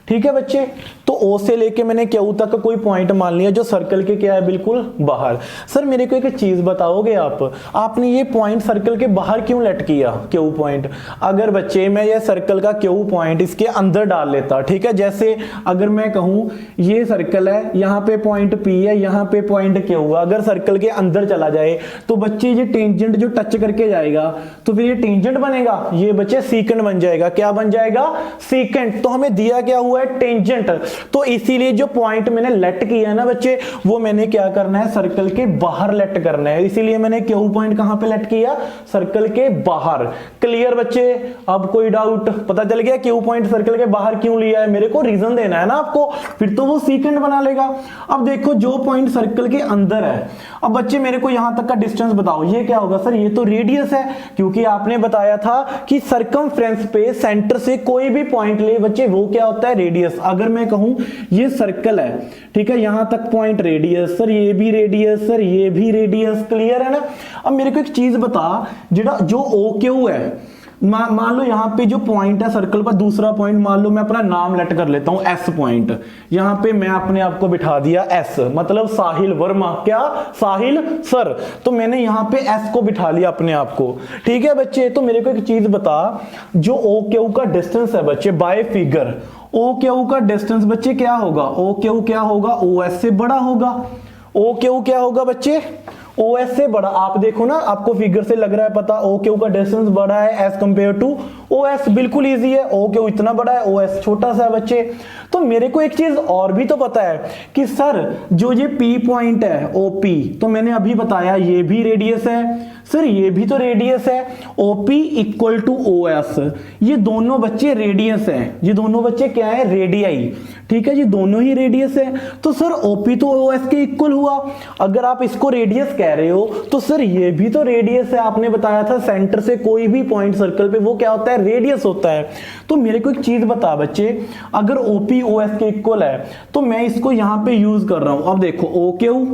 ठीक है बच्चे। तो O से लेके मैंने Q तक कोई पॉइंट मान लिया जो सर्कल के क्या है, बिल्कुल बाहर। सर मेरे को एक चीज बताओगे आप, आपने ये पॉइंट सर्कल के बाहर क्यों लेट किया, Q पॉइंट। अगर बच्चे मैं ये सर्कल का Q पॉइंट इसके अंदर डाल लेता, ठीक है, जैसे अगर मैं कहूं ये सर्कल है, यहाँ पे पॉइंट P है, यहाँ पे पॉइंट Q है, अगर सर्कल के अंदर चला जाए तो बच्चे ये टेंजेंट जो टच करके जाएगा तो फिर ये टेंजेंट बनेगा, ये बच्चे सीकेंट बन जाएगा, क्या बन जाएगा, सीकेंट। तो हमें दिया क्या हुआ है, टेंजेंट। तो इसीलिए जो पॉइंट मैंने लेट किया है ना बच्चे, वो मैंने क्या करना है, सर्कल के बाहर लेट करना है। इसीलिए मैंने Q पॉइंट कहां पे लेट किया, सर्कल के बाहर। क्लियर बच्चे, अब कोई डाउट, पता चल गया Q पॉइंट सर्कल के बाहर क्यों लिया है, मेरे को रीजन देना है ना आपको, फिर तो वो सीकेंट बना लेगा। अब देखो जो पॉइंट सर्कल के अंदर है, अब बच्चे मेरे को यहां तक का डिस्टेंस बताओ, ये क्या होगा सर, ये तो रेडियस है, क्योंकि आपने बताया था कि सरकमफ्रेंस पे सेंटर से कोई भी पॉइंट ले बच्चे वो क्या होता है, रेडियस। अगर मैं कहूं ये सर्कल है, ठीक है, यहां तक पॉइंट रेडियस, सर ये भी रेडियस, सर ये भी रेडियस, क्लियर है ना। अब मेरे को एक चीज बता, जो OQ है, मान लो यहाँ पे जो पॉइंट है सर्कल पर, दूसरा पॉइंट मान लो मैं अपना नाम लेट कर लेता हूं S पॉइंट, यहाँ पे मैं अपने आप को बिठा दिया S, मतलब साहिल वर्मा, क्या, साहिल सर। तो मैंने यहाँ पे S को बिठा लिया अपने आप को, ठीक है बच्चे। तो मेरे को एक चीज बता, जो OQ का डिस्टेंस है बच्चे बाय फिगर, OQ का डिस्टेंस बच्चे क्या होगा, OQ क्या होगा, OS से बड़ा होगा। OQ क्या होगा बच्चे, OS से बड़ा। आप देखो ना, आपको फिगर से लग रहा है पता, OQ का डिस्टेंस बड़ा है एज कंपेयर टू OS, बिल्कुल इजी है। OQ इतना बड़ा है, OS छोटा सा है बच्चे। तो मेरे को एक चीज और भी तो पता है कि सर जो ये P पॉइंट है OP, तो मैंने अभी बताया ये भी रेडियस है, सर ये भी तो रेडियस है, OP इक्वल टू OS, ये दोनों बच्चे रेडियस हैं, ये दोनों बच्चे क्या है, रेडियाई, ठीक है, ये दोनों ही रेडियस है। तो सर OP तो OS के इक्वल हुआ। अगर आप इसको रेडियस कह रहे हो तो सर ये भी तो रेडियस है, आपने बताया था सेंटर से कोई भी पॉइंट सर्कल पे वो क्या होता है, रेडियस होता है। तो मेरे को एक चीज बता बच्चे, अगर OP OS के इक्वल है तो मैं इसको यहां पे यूज कर रहा हूं। अब देखो OQ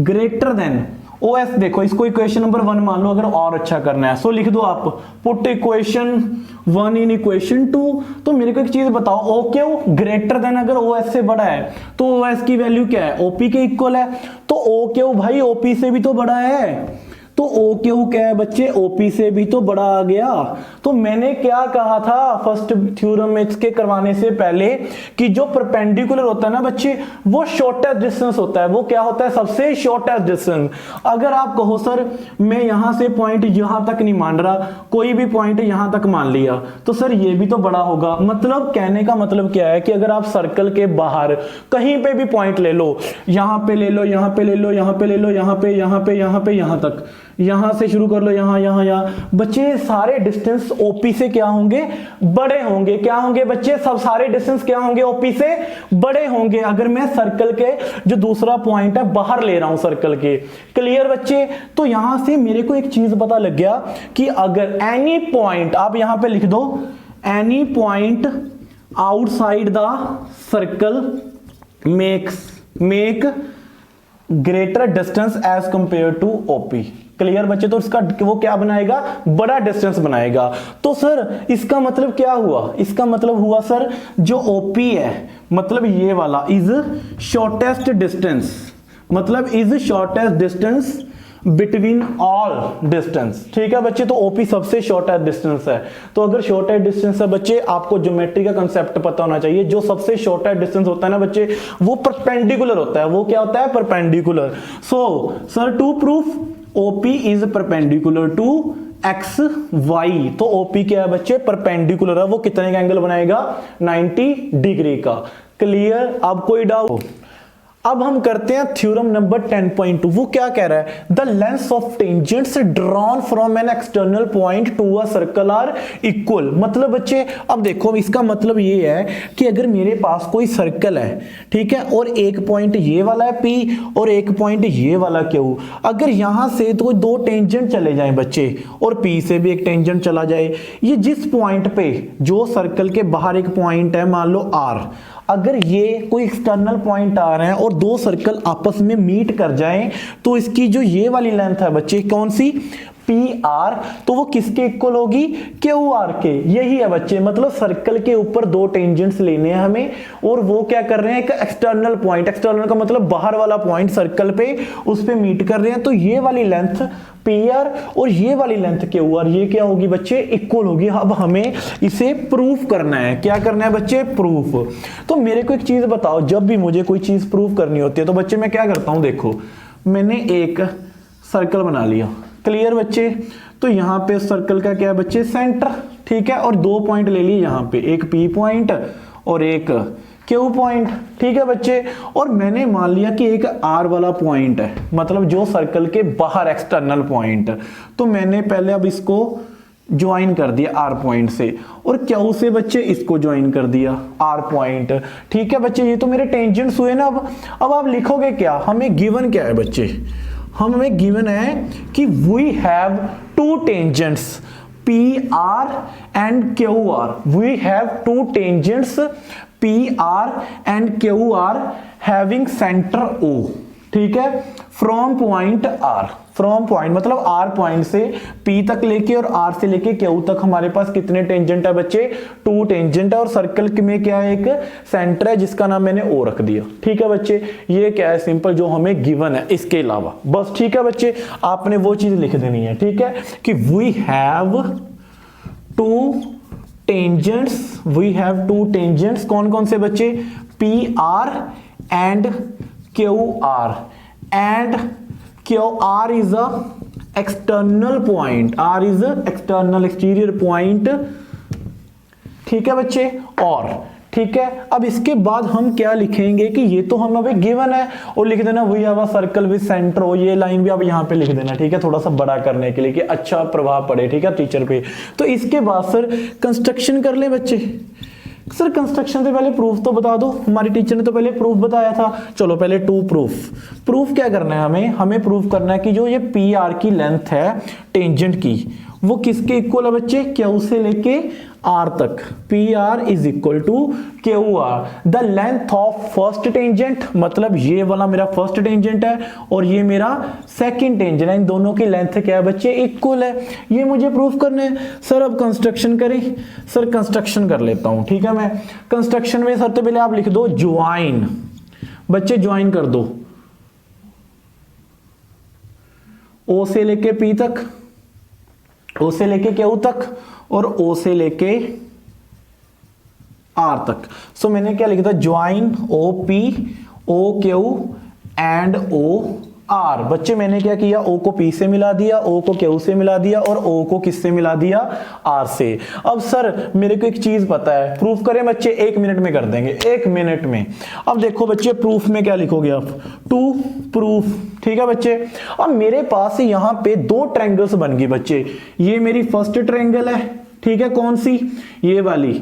ग्रेटर देन OS, देखो इसको इक्वेशन नंबर 1 मान लो, अगर और अच्छा करना है सो लिख दो आप, पुट इक्वेशन 1 इन इक्वेशन 2। तो मेरे को एक चीज बताओ, OQ ग्रेटर देन अगर OS से बड़ा है तो OS की वैल्यू क्या है, OP के इक्वल है। तो OQ भाई OP से भी तो बड़ा है, तो OQ क्या है बच्चे, OP से भी तो बड़ा आ गया। तो मैंने क्या कहा था फर्स्ट थ्योरम में इसके करवाने से पहले, कि जो परपेंडिकुलर होता है ना बच्चे, वो शॉर्टेस्ट डिस्टेंस होता है, वो क्या होता है, सबसे शॉर्टेस्ट डिस्टेंस। अगर आप कहो सर मैं यहां से पॉइंट यहां तक नहीं मान रहा, कोई भी पॉइंट यहां तक मान लिया, तो सर ये भी तो बड़ा होगा। मतलब कहने का मतलब क्या है कि अगर आप सर्कल के बाहर कहीं पे भी पॉइंट ले लो, यहां पे ले लो, यहां पे ले लो, यहां पे ले लो, यहां पे, यहां पे, यहां पे, यहां तक, यहां से शुरू कर लो, यहां, यहां, यहां, बच्चे सारे डिस्टेंस OP से क्या होंगे, बड़े होंगे। क्या होंगे बच्चे, सब सारे डिस्टेंस क्या होंगे, OP से बड़े होंगे। अगर मैं सर्कल के जो दूसरा पॉइंट है बाहर ले रहा हूं सर्कल के, क्लियर बच्चे। तो यहां से मेरे को एक चीज पता लग गया कि अगर एनी पॉइंट, आप यहां पे लिख दो, any point outside the circle make greater distance as compare to OP, clear बच्चे। तो इसका वो क्या बनाएगा, बड़ा डिस्टेंस बनाएगा। तो सर इसका मतलब क्या हुआ, इसका मतलब हुआ सर जो OP है, मतलब ये वाला इज शॉर्टेस्ट डिस्टेंस, मतलब is shortest distance between all distance. ठीक है बच्चे, तो ओपी सबसे शॉर्टेस्ट डिस्टेंस है। तो अगर शॉर्टेस्ट डिस्टेंस है बच्चे, आपको ज्योमेट्री का कंसेप्ट पता होना चाहिए। जो सबसे शॉर्टेस्ट डिस्टेंस होता है ना बच्चे, वो परपेंडिकुलर होता है। वो क्या होता है? Perpendicular. So sir to proof OP is perpendicular to X Y. तो OP क्या है बच्चे? परपेंडिकुलर है। वो कितने का एंगल बनाएगा? 90 डिग्री का। क्लियर? अब कोई डाउट? अब हम करते हैं थ्योरम नंबर 10.2। वो क्या कह रहा है? The length of tangents drawn from an external point to a circle are equal. मतलब बच्चे अब देखो, इसका मतलब ये है कि अगर मेरे पास कोई सर्कल है, ठीक है, और एक पॉइंट ये वाला है P और एक पॉइंट ये वाला Q, अगर यहां से तो दो टेंजेंट चले जाएं बच्चे और P से भी एक टेंजेंट चला जाए, ये जिस पॉइंट पे, जो सर्कल के बाहर एक पॉइंट है, मान लो R, अगर ये कोई एक्सटर्नल पॉइंट आ रहे हैं और दो सर्कल आपस में मीट कर जाएं, तो इसकी जो ये वाली लेंथ है बच्चे, कौन सी? PR, तो वो किसके इक्वल होगी? QR के। यही है बच्चे, मतलब सर्कल के ऊपर दो टेंजेंट्स लेने हैं हमें, और वो क्या कर रहे हैं? एक एक्सटर्नल पॉइंट, एक्सटर्नल का मतलब बाहर वाला पॉइंट सर्कल पे, उस पे मीट कर रहे हैं। तो ये वाली लेंथ PR और ये वाली लेंथ QR, ये क्या होगी बच्चे? इक्वल होगी। अब हमें इसे प्रूफ करना है। क्या करना है बच्चे? प्रूफ। तो मेरे को एक चीज बताओ, जब भी मुझे कोई चीज प्रूफ करनी होती है तो बच्चे मैं क्या करता हूं? देखो, मैंने एक सर्कल बना लिया। क्लियर बच्चे? तो यहां पे सर्कल का क्या है बच्चे? सेंटर। ठीक है, और दो पॉइंट ले लिए यहां पे, एक P पॉइंट और एक Q पॉइंट। ठीक है बच्चे, और मैंने मान लिया कि एक R वाला पॉइंट है, मतलब जो सर्कल के बाहर एक्सटर्नल पॉइंट। तो मैंने पहले अब इसको ज्वाइन कर दिया R पॉइंट से, और Q से बच्चे इसको ज्वाइन कर दिया R पॉइंट। ठीक है बच्चे, ये तो मेरे टेंजेंट्स हुए ना। अब आप लिखोगे क्या? हमें गिवन क्या है बच्चे? हमें गिवन है कि we have two tangents PR and QR। We have two tangents PR and QR having centre O। ठीक है, from point R। From point मतलब R पॉइंट से P तक लेके और R से लेके Q तक हमारे पास कितने टेंजेंट है बच्चे? टू टेंजेंट है, और सर्कल में क्या है? एक सेंटर है जिसका नाम मैंने O रख दिया। ठीक है बच्चे, ये क्या है? सिंपल जो हमें गिवन है, इसके अलावा बस। ठीक है बच्चे, आपने वो चीज लिख देनी है। ठीक है, कि we have two tangents, we have two tangents. कौन कौन से बच्चे? PR and QR, and QR is a external point, R is a external exterior point। ठीक है बच्चे, और ठीक है, अब इसके बाद हम क्या लिखेंगे कि ये तो हम अभी गिवन है, और लिख देना we have a circle with centre O. ये लाइन भी आप यहाँ पे लिख देना। ठीक है, थोड़ा सा बड़ा करने के लिए कि अच्छा प्रभाव पड़े। ठीक है, टीचर पे। तो इसके बाद सर कंस्ट्रक्शन कर ले बच्चे। सर कंस्ट्रक्शन से पहले प्रूफ तो बता दो। हमारी टीचर ने तो पहले प्रूफ बताया था। चलो पहले टू प्रूफ क्या करना है? हमें प्रूफ करना है कि जो ये PR की लेंथ है टेंजेंट की, वो किसके इक्वल है बच्चे? Q से लेके R तक। PR is equal to QR the length of first tangent, मतलब ये वाला मेरा फर्स्ट टेंजेंट है और ये मेरा सेकंड टेंजेंट है। इन दोनों की लेंथ क्या है बच्चे? इक्वल है। ये मुझे प्रूफ करना है। सर अब कंस्ट्रक्शन करें? सर कंस्ट्रक्शन कर लेता हूं। ठीक है, मैं कंस्ट्रक्शन में सबसे पहले आप लिख दो ज्वाइन। बच्चे ज्वाइन कर दो, O से लेके P तक, O से लेके Q तक, और O से लेके R तक। सो मैंने क्या लिखा था? Join OP, OQ and OR। बच्चे मैंने क्या किया? O को P से मिला दिया, O को Q से मिला दिया, और O को किससे मिला दिया? R से। अब सर मेरे को एक चीज पता है, प्रूफ करें बच्चे? 1 मिनट में कर देंगे, 1 मिनट में। अब देखो बच्चे, प्रूफ में क्या लिखोगे आप? To proof. ठीक है बच्चे, अब मेरे पास यहां पे दो ट्रायंगल्स बन गई बच्चे। ये मेरी फर्स्ट ट्रायंगल है। ठीक है, कौन सी? ये वाली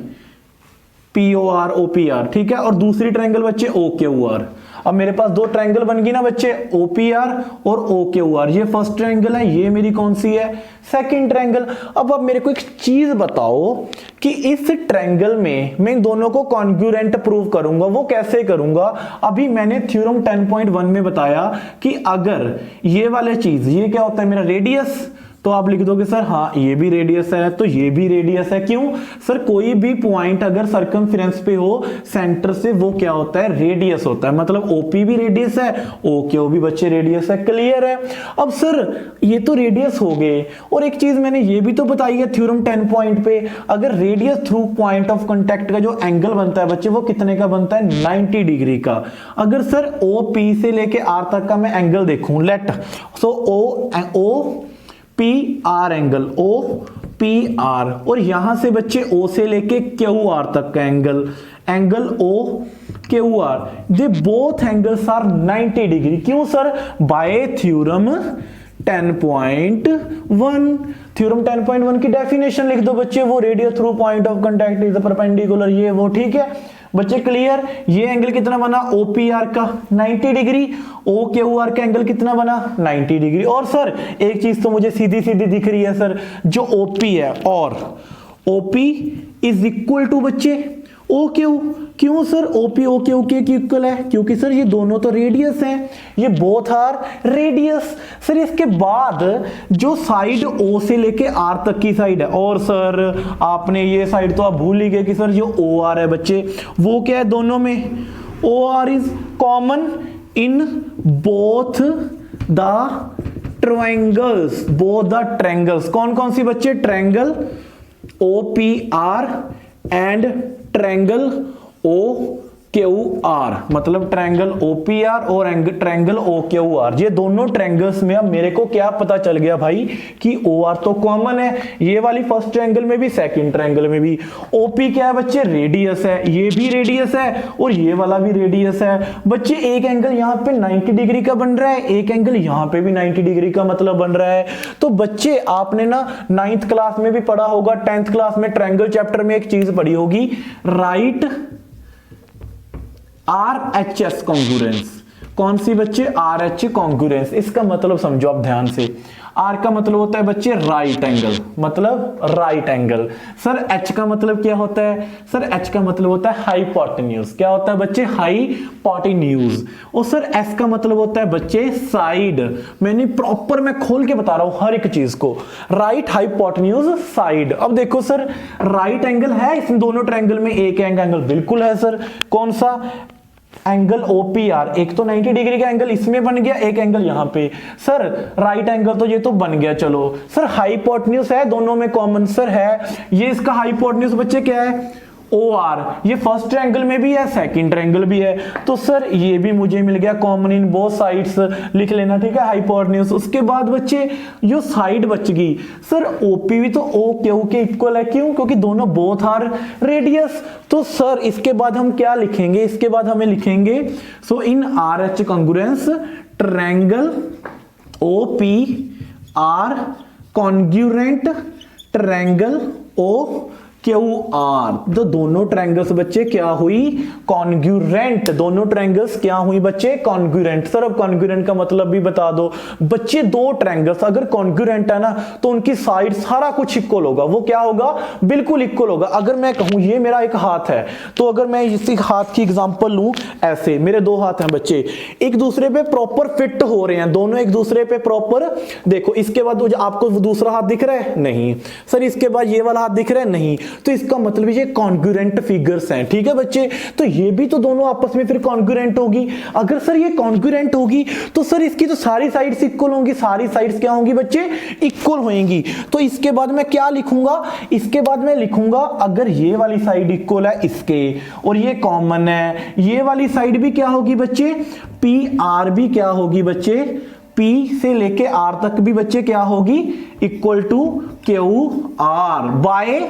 POR OPR। ठीक है, और दूसरी ट्रायंगल बच्चे OQR। अब मेरे पास दो ट्रायंगल बन गई ना बच्चे, OPR और OQR। ये फर्स्ट ट्रायंगल है, ये मेरी कौन सी है? Second triangle. अब मेरे को एक चीज बताओ कि इस ट्रायंगल में मैं इन दोनों को कॉन्ग्रुएंट प्रूव करूंगा। वो कैसे करूंगा? अभी मैंने थ्योरम 10.1 में बताया कि अगर ये वाले चीज, ये क्या होता है मेरा रेडियस, तो आप लिख दोगे सर हाँ ये भी रेडियस है तो ये भी रेडियस है। क्यों सर, कोई भी पॉइंट अगर सर्कमफेरेंस पे हो सेंटर से वो क्या होता है, रेडियस होता है। मतलब ओपी भी रेडियस है, ओक्यू भी बच्चे रेडियस है। क्लियर है। अब सर ये तो रेडियस हो गए, और एक चीज मैंने ये भी तो बताई है थ्योरम 10 पॉइंट पे, अगर radius through point of contact का जो एंगल बनता है बच्चे वो कितने का बनता है, 90 डिग्री का। अगर सर ओपी से लेके आर तक का मैं एंगल देखूं, let so O P R angle, O P R, और यहां से बच्चे ओ से लेके क्यू आर तक का angle O Q R, they both angles are 90 degree. क्यों सर, बाय थ्योरम 10.1। थ्योरम 10.1 की डेफिनेशन लिख दो बच्चे, वो radius through point of contact is perpendicular, ये वो। ठीक है बच्चे क्लियर। ये एंगल कितना बना, ओपीआर का 90 डिग्री, ओ क्यू आर का एंगल कितना बना, 90 डिग्री। और सर एक चीज तो मुझे सीधी सीधी दिख रही है सर, जो ओपी है और ओपी इज इक्वल टू बच्चे ओ क्यू। क्यों सर, ओपी ओ क्यू के इक्वल है, क्योंकि सर ये दोनों तो रेडियस हैं, ये बोथ आर रेडियस। सर इसके बाद जो साइड ओ से लेके आर तक की साइड है, और सर आपने ये साइड तो आप भूल ही गए कि सर जो ओ आर है बच्चे वो क्या है दोनों में, O R is common in both the triangles, both the triangles. कौन कौन सी बच्चे, triangle O P R and triangle O Q R, मतलब ट्रायंगल ओपीआर और ट्रायंगल ओ क्यू आर। ये दोनों ट्रायंगल्स में अब मेरे को क्या पता चल गया भाई कि ओ आर तो कॉमन है, ये वाली फर्स्ट ट्रायंगल में भी सेकंड ट्रायंगल में भी। ओपी क्या है बच्चे, रेडियस है, ये भी रेडियस है और ये वाला भी रेडियस है। बच्चे एक एंगल यहाँ पे 90 डिग्री का बन रहा है, एक एंगल यहाँ पे भी 90 डिग्री का मतलब बन रहा है। तो बच्चे आपने ना 9th क्लास में भी पढ़ा होगा, 10th क्लास में ट्रायंगल चैप्टर में एक चीज पढ़ी होगी, राइट RHS कॉन्ग्रुएंस। कौन सी बच्चे, RH कॉन्ग्रुएंस। इसका मतलब समझो आप ध्यान से, R का मतलब होता है बच्चे राइट एंगल, मतलब राइट एंगल। सर H का मतलब क्या होता है, सर H का मतलब होता है हाइपोटेन्यूज। क्या होता है बच्चे, हाइपोटेन्यूज। और सर S का मतलब होता है बच्चे साइड। मैंने प्रॉपर मैं खोल के बता रहा हूं हर एक चीज को, राइट हाइपोटेन्यूज साइड। अब देखो सर राइट एंगल है इन दोनों ट्रायंगल में, एक एंगल बिल्कुल है सर, कौन सा, एंगल ओपीआर। एक तो 90 डिग्री का एंगल इसमें बन गया, एक एंगल यहां पे। सर राइट एंगल तो ये तो बन गया, चलो। सर हाइपोटेन्यूज है दोनों में कॉमन, सर है ये इसका हाइपोटेन्यूज बच्चे क्या है, ओ आर। ये फर्स्ट ट्रायंगल में भी है, सेकंड ट्रायंगल भी है, तो सर ये भी मुझे मिल गया कॉमन इन बोथ साइड्स, लिख लेना। ठीक है, हाइपोटेन्यूज। उसके बाद बच्चे जो साइड बच गई, सर ओपी भी तो ओ क्यू के इक्वल है। क्यों, क्योंकि दोनों बोथ आर रेडियस। तो सर इसके बाद हम क्या लिखेंगे, इसके बाद हमें लिखेंगे so in RH congruence triangle O P R congruent triangle O Q R. तो दोनों ट्रायंगल्स बच्चे क्या हुई, कॉन्ग्रुएंट। दोनों ट्रायंगल्स क्या हुई बच्चे, कॉन्ग्रुएंट। सर अब कॉन्ग्रुएंट का मतलब भी बता दो बच्चे, दो ट्रायंगल्स अगर कॉन्ग्रुएंट है ना तो उनकी साइड सारा कुछ इक्वल होगा। वो क्या होगा, बिल्कुल इक्वल होगा। अगर मैं कहूं ये मेरा एक हाथ है, तो अगर मैं इसी हाथ की एग्जांपल लूं, ऐसे मेरे दो हाथ हैं बच्चे, एक दूसरे पे प्रॉपर फिट हो रहे हैं, दोनों एक दूसरे पे प्रॉपर। देखो इसके बाद आपको दूसरा हाथ दिख रहा है, नहीं। सर इसके बाद ये वाला हाथ दिख रहा है, नहीं। तो इसका मतलब ये कॉन्ग्रुएंट फिगर्स हैं। ठीक है बच्चे, तो ये भी तो दोनों आपस में फिर कॉन्ग्रुएंट होगी। अगर सर ये कॉन्ग्रुएंट होगी तो सर इसकी तो सारी साइड्स इक्वल होंगी, सारी साइड्स क्या होंगी बच्चे, इक्वल होंगी। तो इसके बाद मैं क्या लिखूंगा, इसके बाद मैं लिखूंगा अगर ये वाली साइड इक्वल है इसके और ये कॉमन है, ये वाली साइड भी क्या होगी बच्चे, पी आर भी क्या होगी बच्चे, P से लेके R तक भी बच्चे क्या होगी, equal to Q R by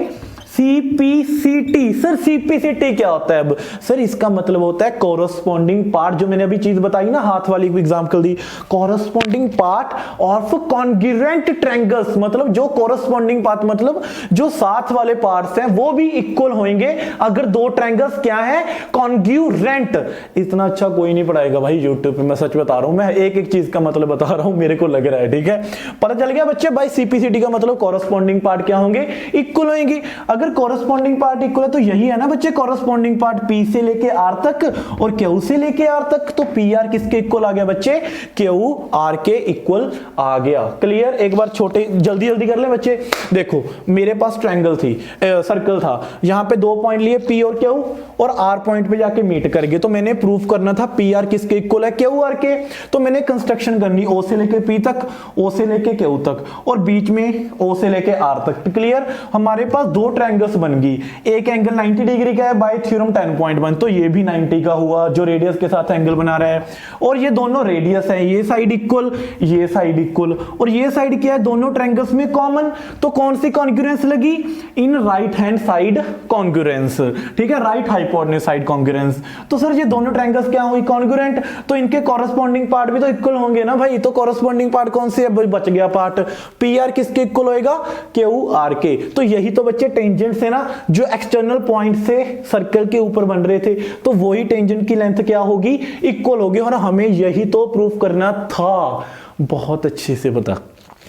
CPCT। Sir CPCT क्या होता है, अब सर इसका मतलब होता है कोरस्पॉन्डिंग पार्ट, जो मैंने अभी चीज बताई ना हाथ वाली example the, corresponding part of congruent triangles. मतलब जो कोरस्पॉन्डिंग पार्ट मतलब जो साथ वाले पार्ट्स हैं वो भी इक्वल होंगे अगर दो ट्रायंगल्स क्या है, कॉन्ग्रुएंट। इतना अच्छा कोई नहीं पढ़ाएगा भाई यूट्यूब पे, मैं सच बता रहा हूं, मैं एक एक चीज का मतलब बता रहा हूं, मेरे को लग रहा है। ठीक है, पता चल गया बच्चे, भाई CPCT का मतलब कोरस्पॉन्डिंग पार्ट क्या होंगे, इक्वल होंगे। अगर अगर कॉरेस्पॉन्डिंग पार्ट इक्वल है तो यही है ना बच्चे कॉरेस्पॉन्डिंग पार्ट, P से लेके R तक और Q से लेके R तक, तो PR किसके इक्वल आ गया बच्चे, QR के इक्वल आ गया। क्लियर? एक बार छोटे जल्दी जल्दी कर ले बच्चे। देखो मेरे पास ट्रायंगल थी, सर्कल था, यहां पे 2 पॉइंट लिए P और Q और R पॉइंट पे जाके मीट कर गए, तो मैंने प्रूफ करना था PR किसके इक्वल है, QR के। तो मैंने कंस्ट्रक्शन करनी O से लेके P तक, O से लेके Q तक और बीच में O से लेके R तक। क्लियर? हमारे पास दो ट्रायंगल्स बन गई, एक एंगल 90 डिग्री का है बाय थ्योरम 10.1, तो ये भी 90 का हुआ जो रेडियस के साथ एंगल बना रहा है, और ये दोनों रेडियस है, ये साइड इक्वल ये साइड इक्वल, और ये साइड क्या है दोनों ट्रायंगल्स में कॉमन, तो कौन सी कॉन्ग्रुएंस लगी, in right hand side congruence. ठीक है, राइट हाइपोटेन्यूज साइड कॉन्ग्रुएंस। तो सर ये दोनों ट्रायंगल्स क्या हुई कॉन्ग्रुएंट, तो इनके कॉरेस्पॉन्डिंग पार्ट भी तो इक्वल होंगे ना भाई, तो कॉरेस्पॉन्डिंग पार्ट कौन से है, बच गया पार्ट, PR किसके इक्वल होएगा, QR के। तो यही तो बच्चे टेंजेंट्स है ना जो एक्सटर्नल पॉइंट से सर्कल के ऊपर बन रहे थे, तो वही टेंजेंट की लेंथ क्या होगी, इक्वल होगी, और हमें यही तो प्रूफ करना था। बहुत अच्छे से बता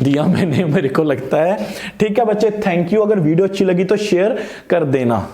दिया मैंने, मेरे को लगता है। ठीक है बच्चे, थैंक यू। अगर वीडियो अच्छी लगी तो शेयर कर देना।